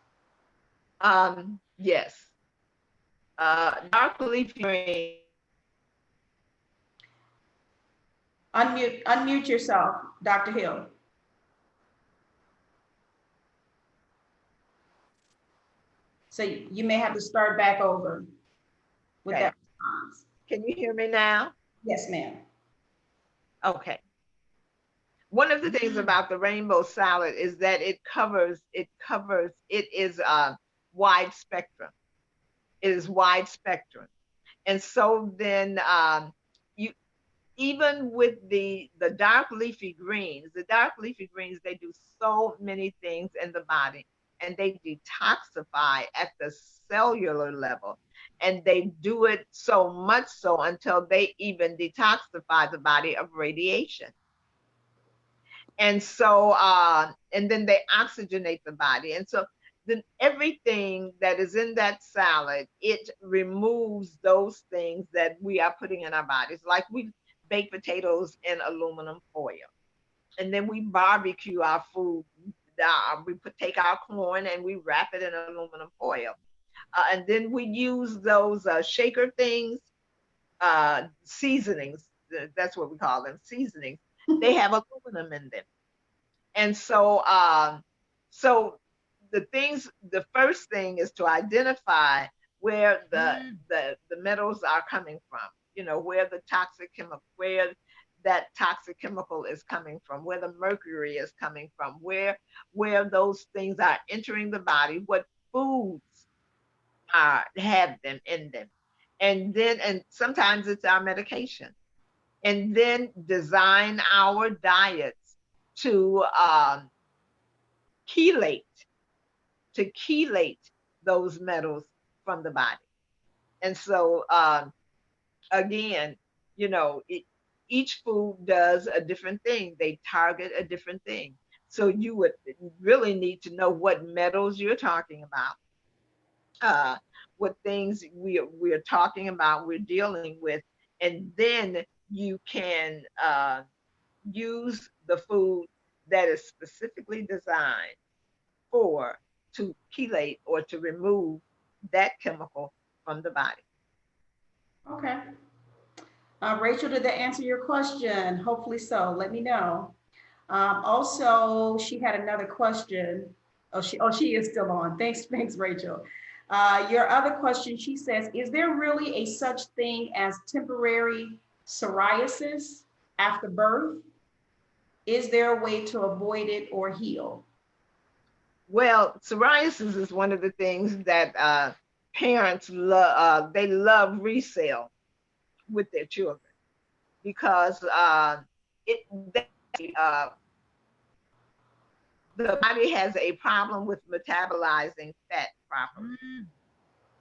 S3: Yes. Dark leafy greens.
S1: Unmute yourself, Dr. Hill. So you may have to start back over with
S3: Okay.
S1: that response.
S3: Can you hear me now?
S1: Yes, ma'am.
S3: Okay. One of the things about the rainbow salad is that it is wide spectrum. It is wide spectrum. And so then you even with the dark leafy greens, they do so many things in the body and they detoxify at the cellular level. And they do it so much so until they even detoxify the body of radiation. And so, and then they oxygenate the body. And so then everything that is in that salad, it removes those things that we are putting in our bodies. Like we bake potatoes in aluminum foil. And then we barbecue our food. Take our corn and we wrap it in aluminum foil. And then we use those shaker things, seasonings. That's what we call them, seasonings. They have aluminum in them. And so, the first thing is to identify where the metals are coming from, you know, where that toxic chemical is coming from, where the mercury is coming from, where those things are entering the body, what foods have them in them. And sometimes it's our medication. and then design our diets to chelate, to chelate those metals from the body. And so, again, you know, each food does a different thing. They target a different thing. So you would really need to know what metals you're talking about, what things we're talking about, we're dealing with, and then you can use the food that is specifically designed for to chelate or to remove that chemical from the body.
S1: Okay. Rachel, did that answer your question? Hopefully so. Let me know. Also, she had another question. Oh, she is still on. Thanks, Rachel. Your other question, she says, is there really a such thing as temporary psoriasis after birth? Is there a way to avoid it or heal?
S3: Well, psoriasis is one of the things that parents love. They love resale with their children because it they, the body has a problem with metabolizing fat properly,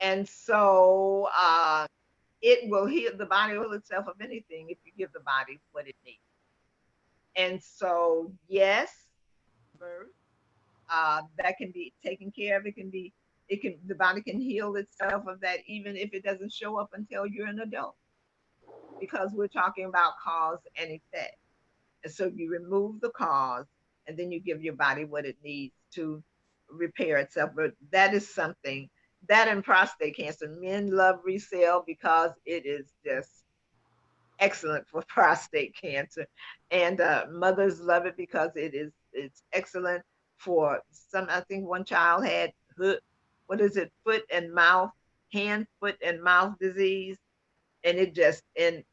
S3: and so it will heal. The body will itself of anything if you give the body what it needs. And so, yes, birth that can be taken care of. It can be, it can, the body can heal itself of that, even if it doesn't show up until you're an adult, because we're talking about cause and effect. And so you remove the cause and then you give your body what it needs to repair itself. But that is something that in prostate cancer, men love resale because it is just excellent for prostate cancer, and mothers love it because it's excellent for some. I think one child had what is it, foot and mouth, hand, foot and mouth disease, and it just in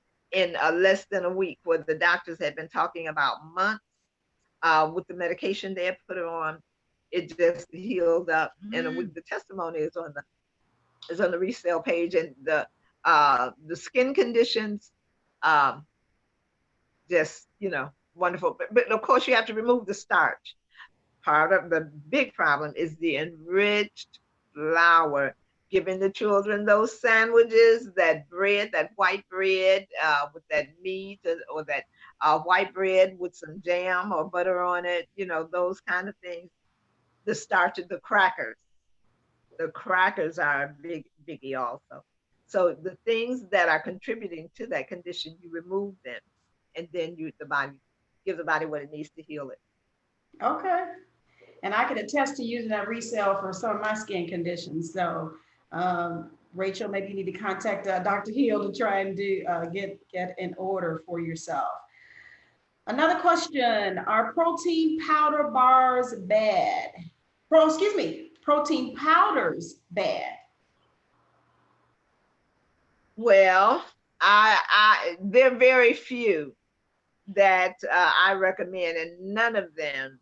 S3: less than a week, where the doctors had been talking about months, with the medication they had put it on, it just healed up in a week. The testimony is on the resale page, and the skin conditions, um, just, you know, wonderful. But of course, you have to remove the starch. Part of the big problem is the enriched flour. Giving the children those sandwiches, that bread, that white bread with that meat, or that white bread with some jam or butter on it, you know, those kind of things. The starch of the crackers. The crackers are a biggie also. So the things that are contributing to that condition, you remove them, and then the body, give the body what it needs to heal it.
S1: Okay. And I can attest to using that resale for some of my skin conditions. So, Rachel, maybe you need to contact Dr. Hill to try and get an order for yourself. Another question: are protein powder bars bad? Protein powders bad?
S3: Well, they're very few that I recommend, and none of them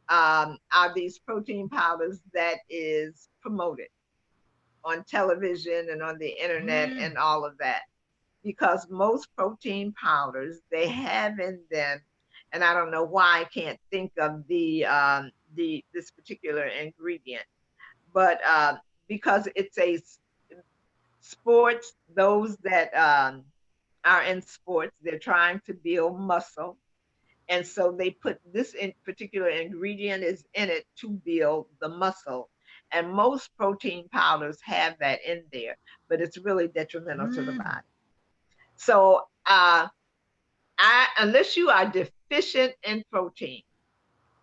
S3: are these protein powders that is promoted on television and on the internet and all of that. Because most protein powders, they have in them, and I don't know why I can't think of the this particular ingredient, but because it's a sports, those that are in sports, they're trying to build muscle, and so they put this in particular ingredient is in it to build the muscle. And most protein powders have that in there, but it's really detrimental to the body. So unless you are deficient in protein,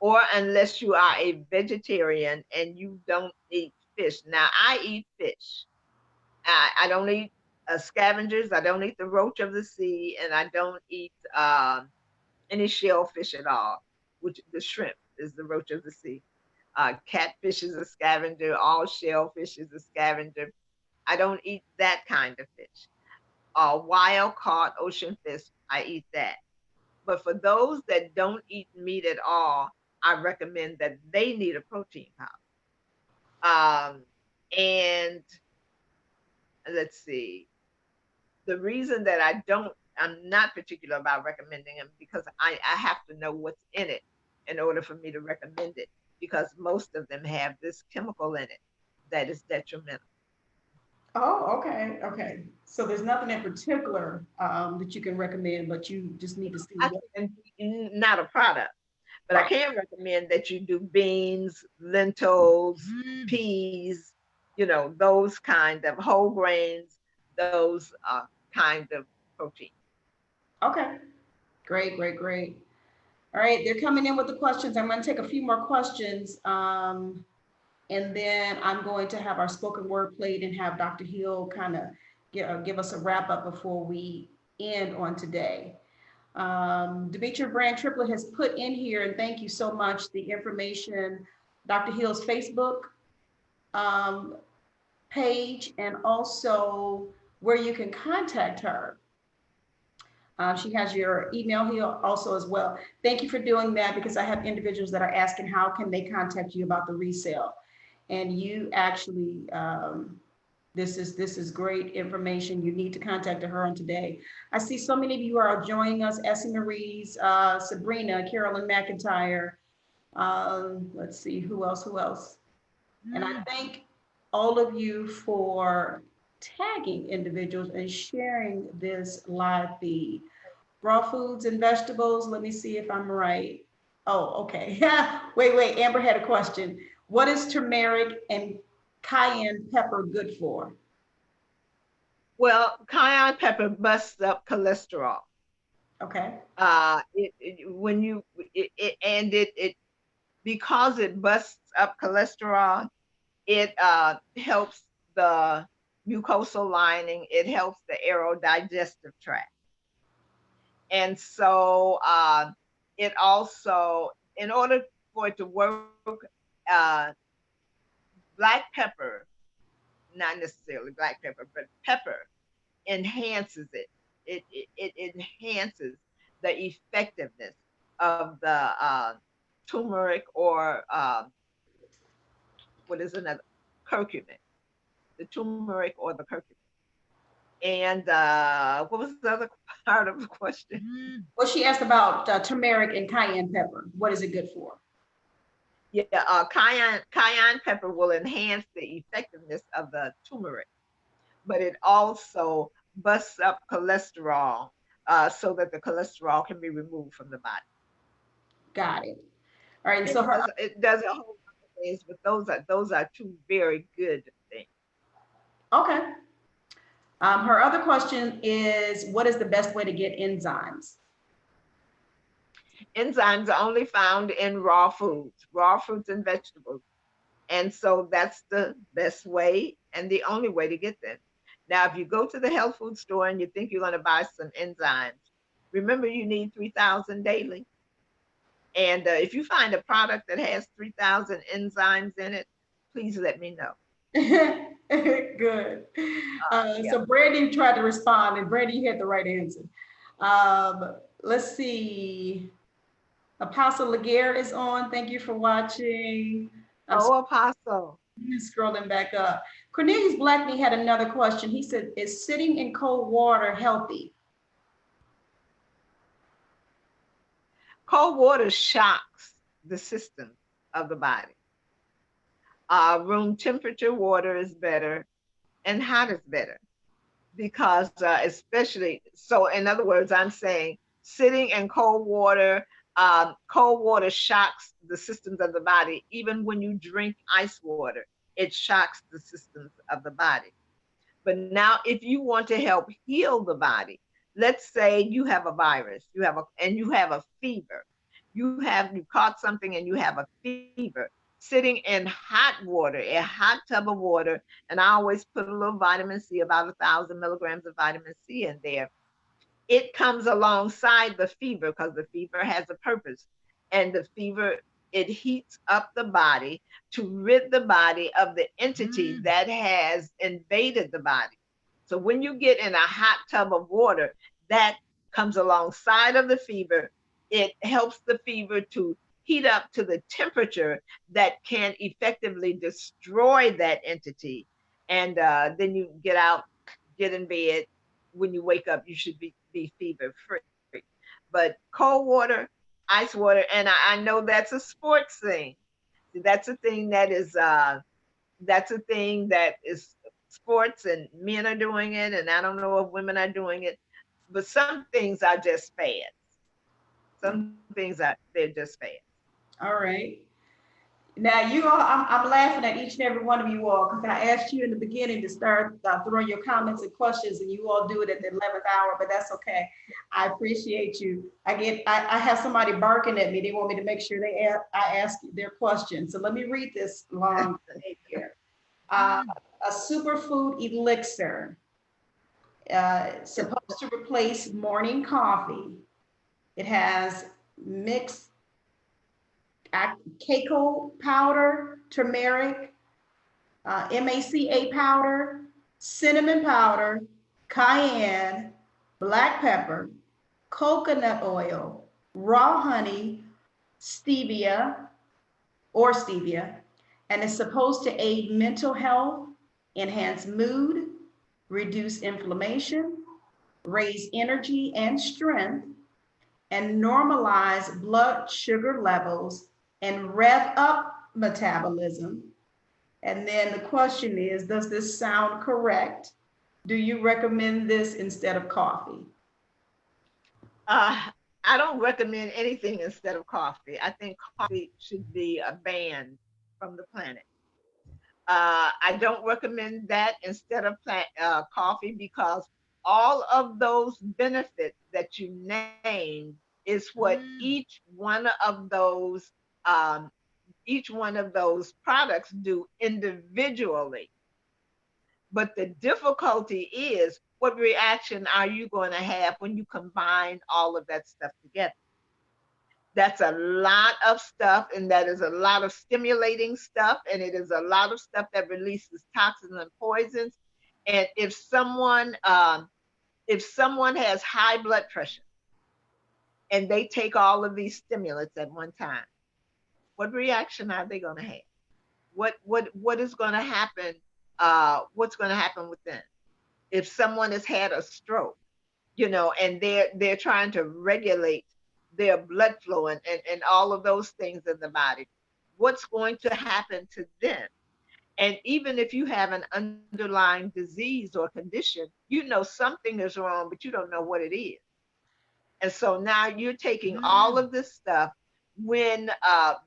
S3: or unless you are a vegetarian and you don't eat fish. Now, I eat fish. I don't eat scavengers. I don't eat the roach of the sea, and I don't eat any shellfish at all, which the shrimp is the roach of the sea. Catfish is a scavenger. All shellfish is a scavenger. I don't eat that kind of fish. Wild caught ocean fish, I eat that. But for those that don't eat meat at all, I recommend that they need a protein powder. And let's see, the reason that I don't I'm not particular about recommending them because I have to know what's in it in order for me to recommend it, because most of them have this chemical in it that is detrimental.
S1: Oh, okay, okay. So there's nothing in particular that you can recommend, but you just need to see
S3: I
S1: what.
S3: can, not a product, but I
S1: Right.
S3: can recommend that you do beans, lentils, peas, those kind of whole grains, those kind of protein.
S1: Okay. Great, great, great. All right, they're coming in with the questions. I'm going to take a few more questions, and then I'm going to have our spoken word played and have Dr. Hill kind of give us a wrap up before we end on today. Demetria Brand Triplett has put in here, and thank you so much, the information, Dr. Hill's Facebook um, page, and also where you can contact her. She has your email here also as well. Thank you for doing that, because I have individuals that are asking how can they contact you about the resale. And you actually, this is great information. You need to contact her on today. I see so many of you are joining us. Essie Marie's, Sabrina, Carolyn McIntyre. Let's see, who else? And I thank all of you for tagging individuals and sharing this live feed. Raw foods and vegetables. Let me see if I'm right. Oh, okay. Wait. Amber had a question. What is turmeric and cayenne pepper good for?
S3: Well, cayenne pepper busts up cholesterol.
S1: Okay.
S3: When you and it because it busts up cholesterol, it helps the mucosal lining. It helps the aerodigestive tract, and so it also, in order for it to work, uh, black pepper, not necessarily black pepper, but pepper enhances it. It enhances the effectiveness of the turmeric, or what is another, curcumin, the turmeric or the curcumin. And what was the other part of the question?
S1: Well, she asked about turmeric and cayenne pepper. What is it good for?
S3: Yeah, cayenne pepper will enhance the effectiveness of the turmeric, but it also busts up cholesterol, so that the cholesterol can be removed from the body.
S1: Got it. All right. And so
S3: It does a whole lot of things, but those are two very good things.
S1: okay. Her other question is, what is the best way to get enzymes?
S3: Enzymes are only found in raw foods, raw fruits and vegetables. And so that's the best way and the only way to get them. Now, if you go to the health food store and you think you're going to buy some enzymes, remember you need 3,000 daily. And if you find a product that has 3,000 enzymes in it, please let me know.
S1: Good.
S3: Yeah.
S1: So Brandy tried to respond, and Brandy, you had the right answer. Let's see. Apostle Laguerre is on. Thank you for watching. I'm
S3: Apostle.
S1: scrolling back up. Cornelius Blackney had another question. He said, is sitting in cold water healthy?
S3: Cold water shocks the system of the body. Room temperature water is better, and hot is better, because especially, so in other words, I'm saying sitting in cold water shocks the systems of the body. Even when you drink ice water, it shocks the systems of the body. But now, if you want to help heal the body, let's say you have a virus, you have a fever, you caught something and you have a fever. Sitting in hot water, a hot tub of water, and I always put a little vitamin C, about 1,000 milligrams of vitamin C in there. It comes alongside the fever, because the fever has a purpose, and the fever, it heats up the body to rid the body of the entity that has invaded the body. So when you get in a hot tub of water, that comes alongside of the fever. It helps the fever to heat up to the temperature that can effectively destroy that entity. And then you get out, get in bed. When you wake up, you should be be fever free. But cold water, ice water, and I know that's a sports thing. That's a thing that is sports, and men are doing it, and I don't know if women are doing it, but some things are just fads. Some things are they're just fads.
S1: All right. Now you all, I'm laughing at each and every one of you all because I asked you in the beginning to start throwing your comments and questions, and you all do it at the 11th hour, but that's okay. I appreciate you. I have somebody barking at me. They want me to make sure I ask their question. So let me read this long thing here. A superfood elixir, supposed to replace morning coffee. It has mixed cacao powder, turmeric, MACA powder, cinnamon powder, cayenne, black pepper, coconut oil, raw honey, stevia stevia, and is supposed to aid mental health, enhance mood, reduce inflammation, raise energy and strength, and normalize blood sugar levels and rev up metabolism. And then the question is, does this sound correct? Do you recommend this instead of coffee?
S3: Uh, I don't recommend anything instead of coffee. I think coffee should be banned from the planet. I don't recommend that instead of coffee, because all of those benefits that you named is what um, each one of those products do individually. But the difficulty is, what reaction are you going to have when you combine all of that stuff together? That's a lot of stuff, and that is a lot of stimulating stuff, and it is a lot of stuff that releases toxins and poisons. And if someone has high blood pressure and they take all of these stimulants at one time, what reaction are they going to have? What is going to happen? What's going to happen with them? If someone has had a stroke, and they're trying to regulate their blood flow and all of those things in the body, what's going to happen to them? And even if you have an underlying disease or condition, something is wrong, but you don't know what it is. And so now you're taking all of this stuff, when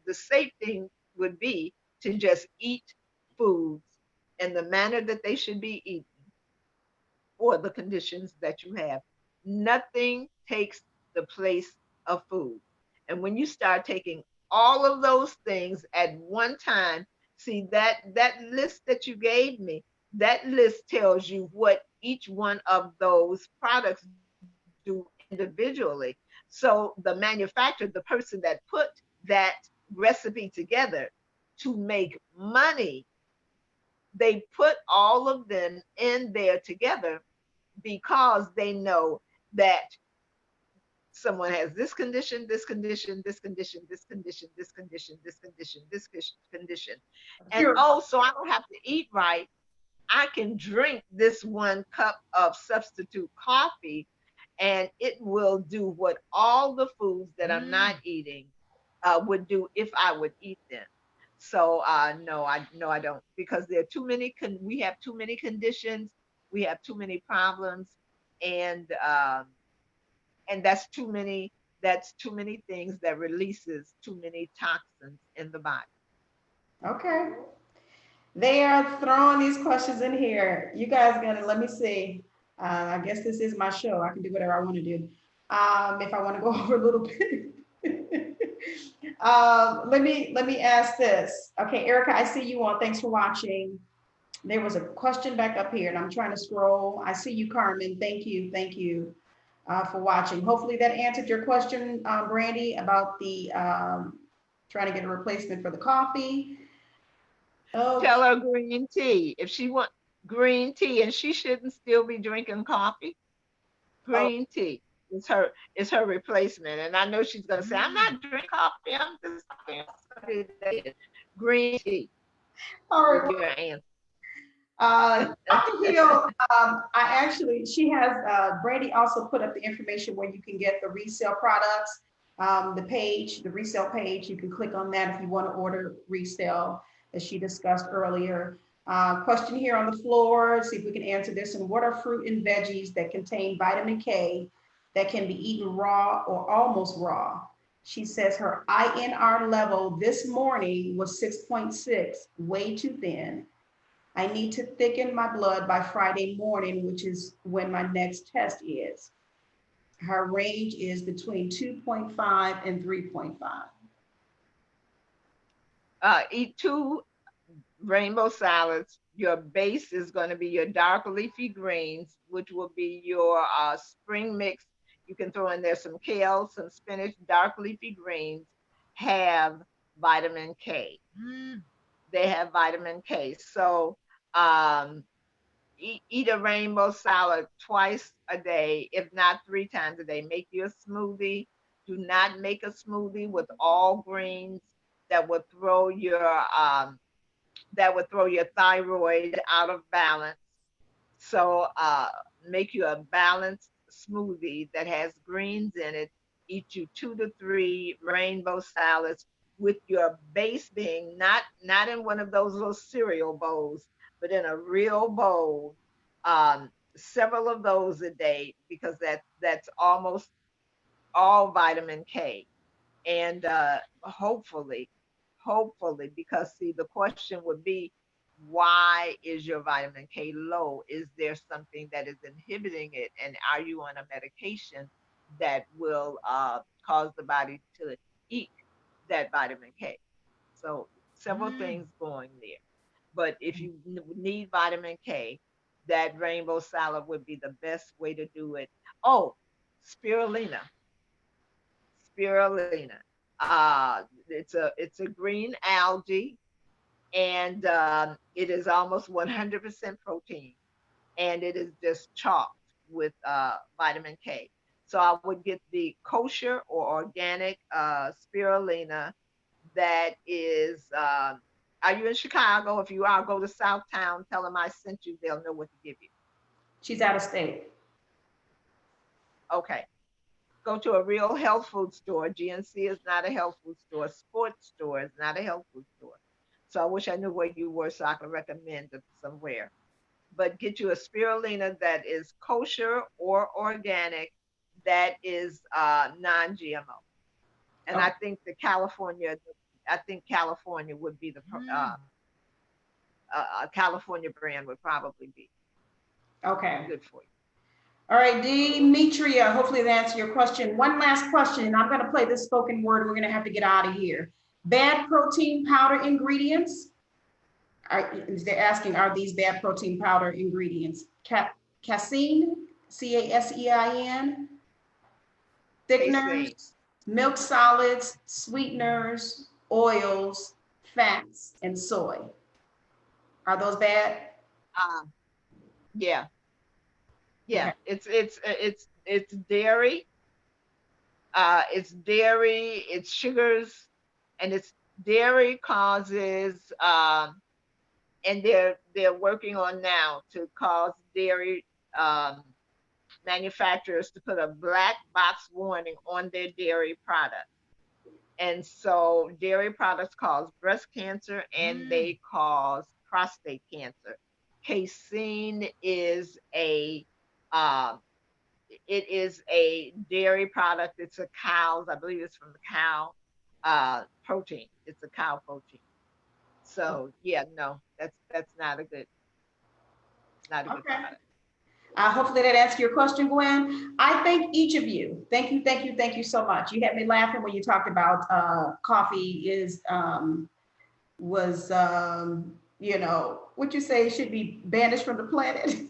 S3: the safe thing would be to just eat foods in the manner that they should be eaten for the conditions that you have. Nothing takes the place of food. And when you start taking all of those things at one time, see that list that you gave me, that list tells you what each one of those products do individually. So the manufacturer, the person that put that recipe together to make money, they put all of them in there together because they know that someone has this condition, this condition, this condition, this condition, this condition, this condition, this condition. And so I don't have to eat right. I can drink this 1 cup of substitute coffee, and it will do what all the foods that I'm not eating would do if I would eat them. So no, I don't, because there are too many. We have too many conditions. We have too many problems, and that's too many. That's too many things that releases too many toxins in the body.
S1: Okay. They are throwing these questions in here. You guys gonna, let me see. I guess this is my show. I can do whatever I want to do. If I want to go over a little bit. Let me ask this. Okay, Erica, I see you on. Thanks for watching. There was a question back up here, and I'm trying to scroll. I see you, Carmen. Thank you for watching. Hopefully that answered your question, Brandy, about the trying to get a replacement for the coffee.
S3: Oh. Tell her green tea. If she wants green tea, and she shouldn't still be drinking coffee, green tea is her replacement. And I know she's going to say, I'm not drinking coffee, I'm just talking green tea.
S1: All right. Dr. Hill, she has, Brandy also put up the information where you can get the resale products. The resale page, you can click on that if you want to order resale, as she discussed earlier. Question here on the floor, see if we can answer this. And what are fruit and veggies that contain vitamin K that can be eaten raw or almost raw? She says her INR level this morning was 6.6, way too thin. I need to thicken my blood by Friday morning, which is when my next test is. Her range is between 2.5 and 3.5.
S3: Eat 2 rainbow salads. Your base is going to be your dark leafy greens, which will be your spring mix. You can throw in there some kale, some spinach. Dark leafy greens have vitamin K. They have vitamin K. So eat a rainbow salad twice a day, if not 3 times a day. Make you a smoothie. Do not make a smoothie with all greens. That would throw your thyroid out of balance. So make you a balanced smoothie that has greens in it. Eat you 2 to 3 rainbow salads, with your base being not in one of those little cereal bowls, but in a real bowl. Several of those a day, because that's almost all vitamin K. And hopefully, because see, the question would be, why is your vitamin K low? Is there something that is inhibiting it? And are you on a medication that will cause the body to eat that vitamin K? So several things going there. But if you need vitamin K, that rainbow salad would be the best way to do it. Oh, spirulina. Spirulina. It's a green algae, and it is almost 100% protein, and it is just chocked with vitamin K. So I would get the kosher or organic spirulina. That is, are you in Chicago? If you are, go to Southtown, tell them I sent you, they'll know what to give you.
S1: She's out of state.
S3: Okay. Go to a real health food store. GNC is not a health food store. Sports store is not a health food store. So I wish I knew where you were so I could recommend it somewhere. But get you a spirulina that is kosher or organic, that is non-GMO. And I think California would be the California brand would probably be
S1: Okay.
S3: good for you.
S1: All right, Demetria, hopefully that answers your question. One last question, and I'm going to play this spoken word. We're going to have to get out of here. Bad protein powder ingredients. They're asking, are these bad protein powder ingredients? Casein, CASEIN, thickeners, milk solids, sweeteners, oils, fats, and soy. Are those bad?
S3: Yeah. Yeah,
S1: Okay.
S3: it's dairy, it's sugars, and it's dairy causes, and they're working on now to cause dairy manufacturers to put a black box warning on their dairy products. And so dairy products cause breast cancer, and they cause prostate cancer. Casein is um, a dairy product. It's a cow's, I believe it's from the cow protein. It's a cow protein. So yeah, no, that's not a good product.
S1: Hopefully that answers your question, Gwen. I thank each of you. Thank you so much. You had me laughing when you talked about coffee was what you say should be banished from the planet.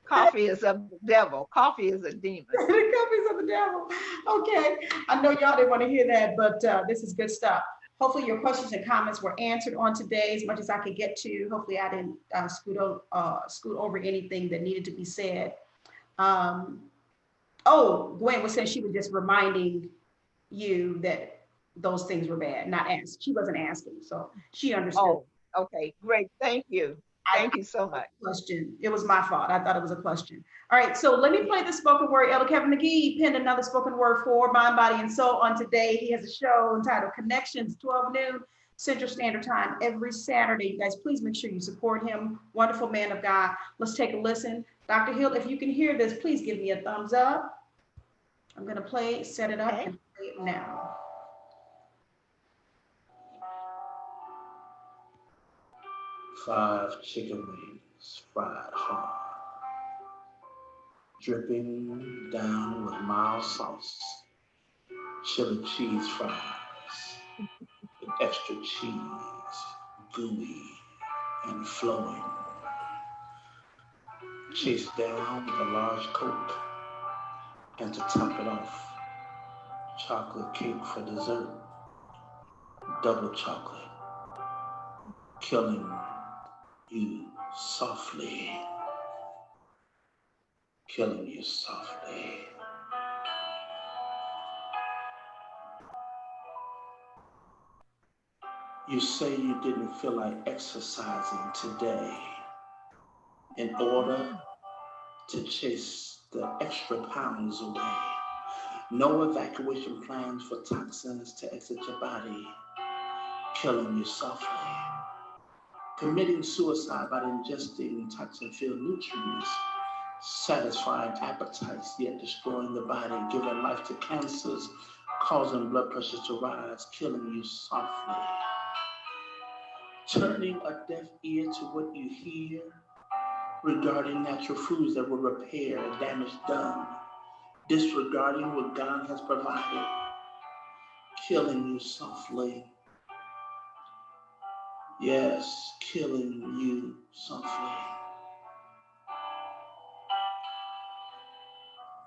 S3: Coffee is of the devil. Coffee is a demon.
S1: The coffee's of the devil. Okay, I know y'all didn't want to hear that, but this is good stuff. Hopefully your questions and comments were answered on today as much as I could get to. Hopefully I didn't scoot over anything that needed to be said. Gwen was saying she was just reminding you that those things were bad, not asked. She wasn't asking, so she understood.
S3: Okay, great. Thank you. Thank you so much.
S1: Question. It was my fault. I thought it was a question. All right, so let me play the spoken word. Elder Kevin McGee penned another spoken word for Mind, Body, and Soul on today. He has a show entitled Connections, 12 noon Central Standard Time every Saturday. You guys, please make sure you support him. Wonderful man of God. Let's take a listen. Dr. Hill, if you can hear this, please give me a thumbs up. I'm going to play, set it up, and play it now.
S5: Five chicken wings, fried hard, dripping down with mild sauce, chili cheese fries, with extra cheese, gooey and flowing, chased down with a large Coke, and to top it off, chocolate cake for dessert, double chocolate, killing you softly, killing you softly. You say you didn't feel like exercising today in order to chase the extra pounds away. No evacuation plans for toxins to exit your body, killing you softly. Committing suicide by ingesting toxin-filled nutrients, satisfying appetites yet destroying the body, giving life to cancers, causing blood pressure to rise, killing you softly. Turning a deaf ear to what you hear regarding natural foods that will repair damage done, disregarding what God has provided, killing you softly. Yes, killing you softly.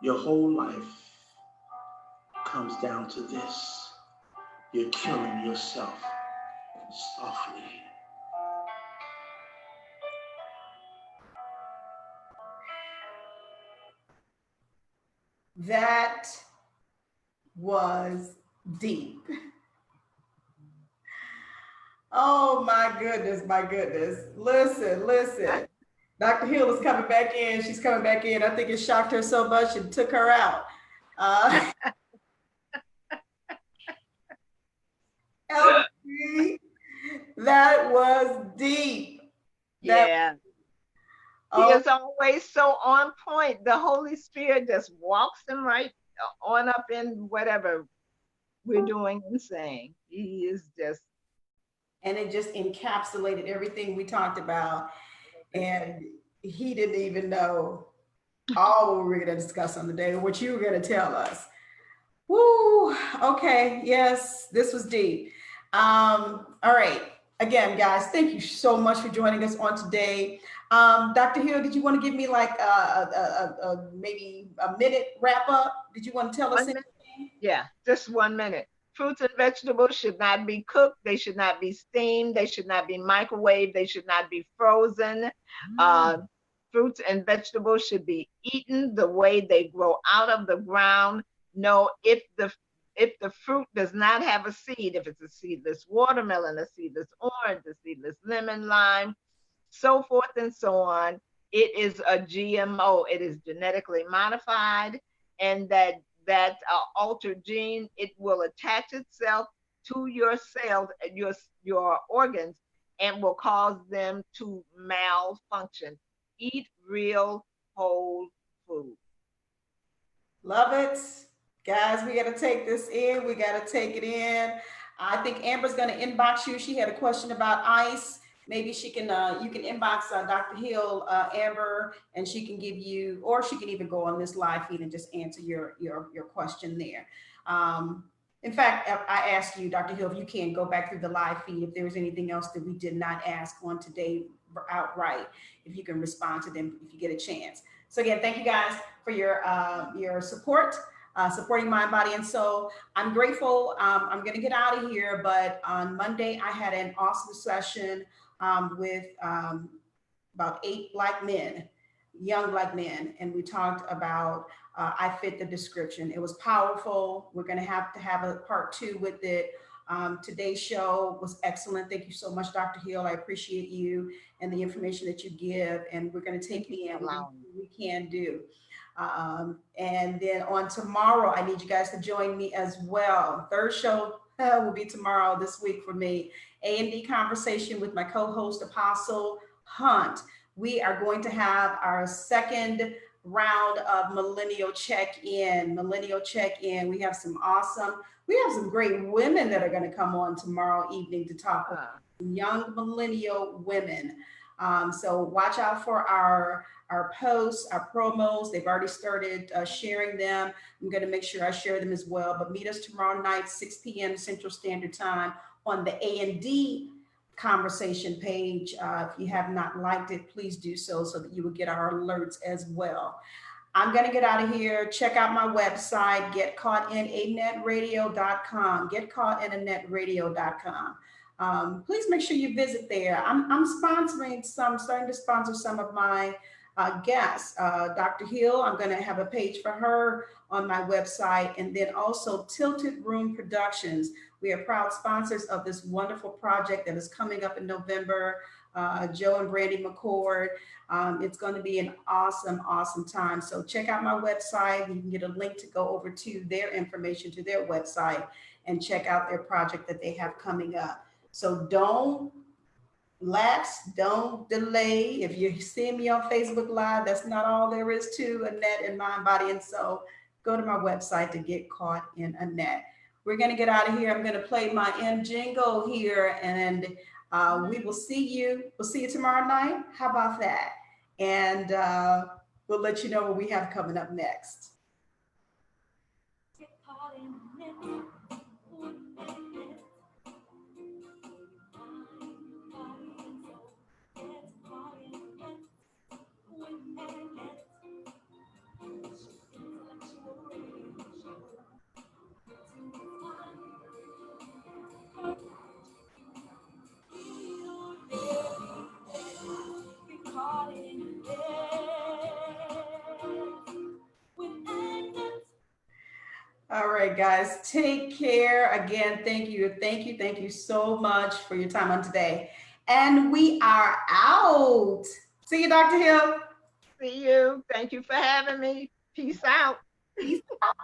S5: Your whole life comes down to this. You're killing yourself softly.
S1: That was deep. Oh my goodness, my goodness. Listen. Dr. Hill is coming back in. She's coming back in. I think it shocked her so much it took her out. LP, that was deep.
S3: Yeah. He is always so on point. The Holy Spirit just walks him right on up in whatever we're doing and saying. He is just.
S1: And it just encapsulated everything we talked about. And he didn't even know all we were going to discuss on the day, what you were going to tell us. Woo. Okay. Yes, this was deep. All right. Again, guys, thank you so much for joining us on today. Dr. Hill, did you want to give me like maybe a minute wrap up? Did you want to tell us anything?
S3: Yeah, just 1 minute. Fruits and vegetables should not be cooked. They should not be steamed. They should not be microwaved. They should not be frozen. Fruits and vegetables should be eaten the way they grow out of the ground. No, if the fruit does not have a seed, if it's a seedless watermelon, a seedless orange, a seedless lemon, lime, so forth and so on, it is a GMO. It is genetically modified, and that altered gene, it will attach itself to your cells, your organs, and will cause them to malfunction. Eat real whole food.
S1: Love it. Guys, we got to take this in. We got to take it in. I think Amber's going to inbox you. She had a question about ice. Maybe she can, you can inbox Dr. Hill, Amber, and she can give you, or she can even go on this live feed and just answer your question there. In fact, I asked you, Dr. Hill, if you can go back through the live feed, if there was anything else that we did not ask on today outright, if you can respond to them, if you get a chance. So again, thank you guys for your support. Supporting Mind, Body, and Soul. I'm grateful. I'm going to get out of here, but on Monday, I had an awesome session with about 8 Black men, young Black men, and we talked about I fit the description. It was powerful. We're going to have a part 2 with it. Today's show was excellent. Thank you so much, Dr. Hill. I appreciate you and the information that you give. And we're going to take
S3: Thank you
S1: the
S3: for
S1: end. We're going to
S3: allowing
S1: do
S3: me.
S1: what we can do. And then on tomorrow, I need you guys to join me as well. Third show will be tomorrow this week for me. A&D conversation with my co-host Apostle Hunt. We are going to have our second round of millennial check-in. Millennial check-in. We have some great women that are going to come on tomorrow evening to talk with young millennial women. So watch out for our posts, our promos. They've already started sharing them. I'm going to make sure I share them as well. But meet us tomorrow night, 6 p.m. Central Standard Time on the A&D conversation page. If you have not liked it, please do so that you will get our alerts as well. I'm going to get out of here. Check out my website, GetCaughtInANetradio.com, GetCaughtInAnetradio.com. Please make sure you visit there. I'm starting to sponsor some of my guests. Dr. Hill, I'm going to have a page for her on my website. And then also Tilted Room Productions. We are proud sponsors of this wonderful project that is coming up in November. Joe and Brandy McCord. It's going to be an awesome, awesome time. So check out my website. You can get a link to go over to their information, to their website, and check out their project that they have coming up. So don't lapse, don't delay. If you see me on Facebook Live, that's not all there is to Annette and Mind, Body, and Soul. Go to my website to get caught in Annette. We're going to get out of here. I'm going to play my end jingle here, and we will see you. We'll see you tomorrow night. How about that? And we'll let you know what we have coming up next. All right, guys, take care. Again, thank you so much for your time on today. And we are out. See you, Dr. Hill.
S3: See you. Thank you for having me. Peace out.
S1: Peace out.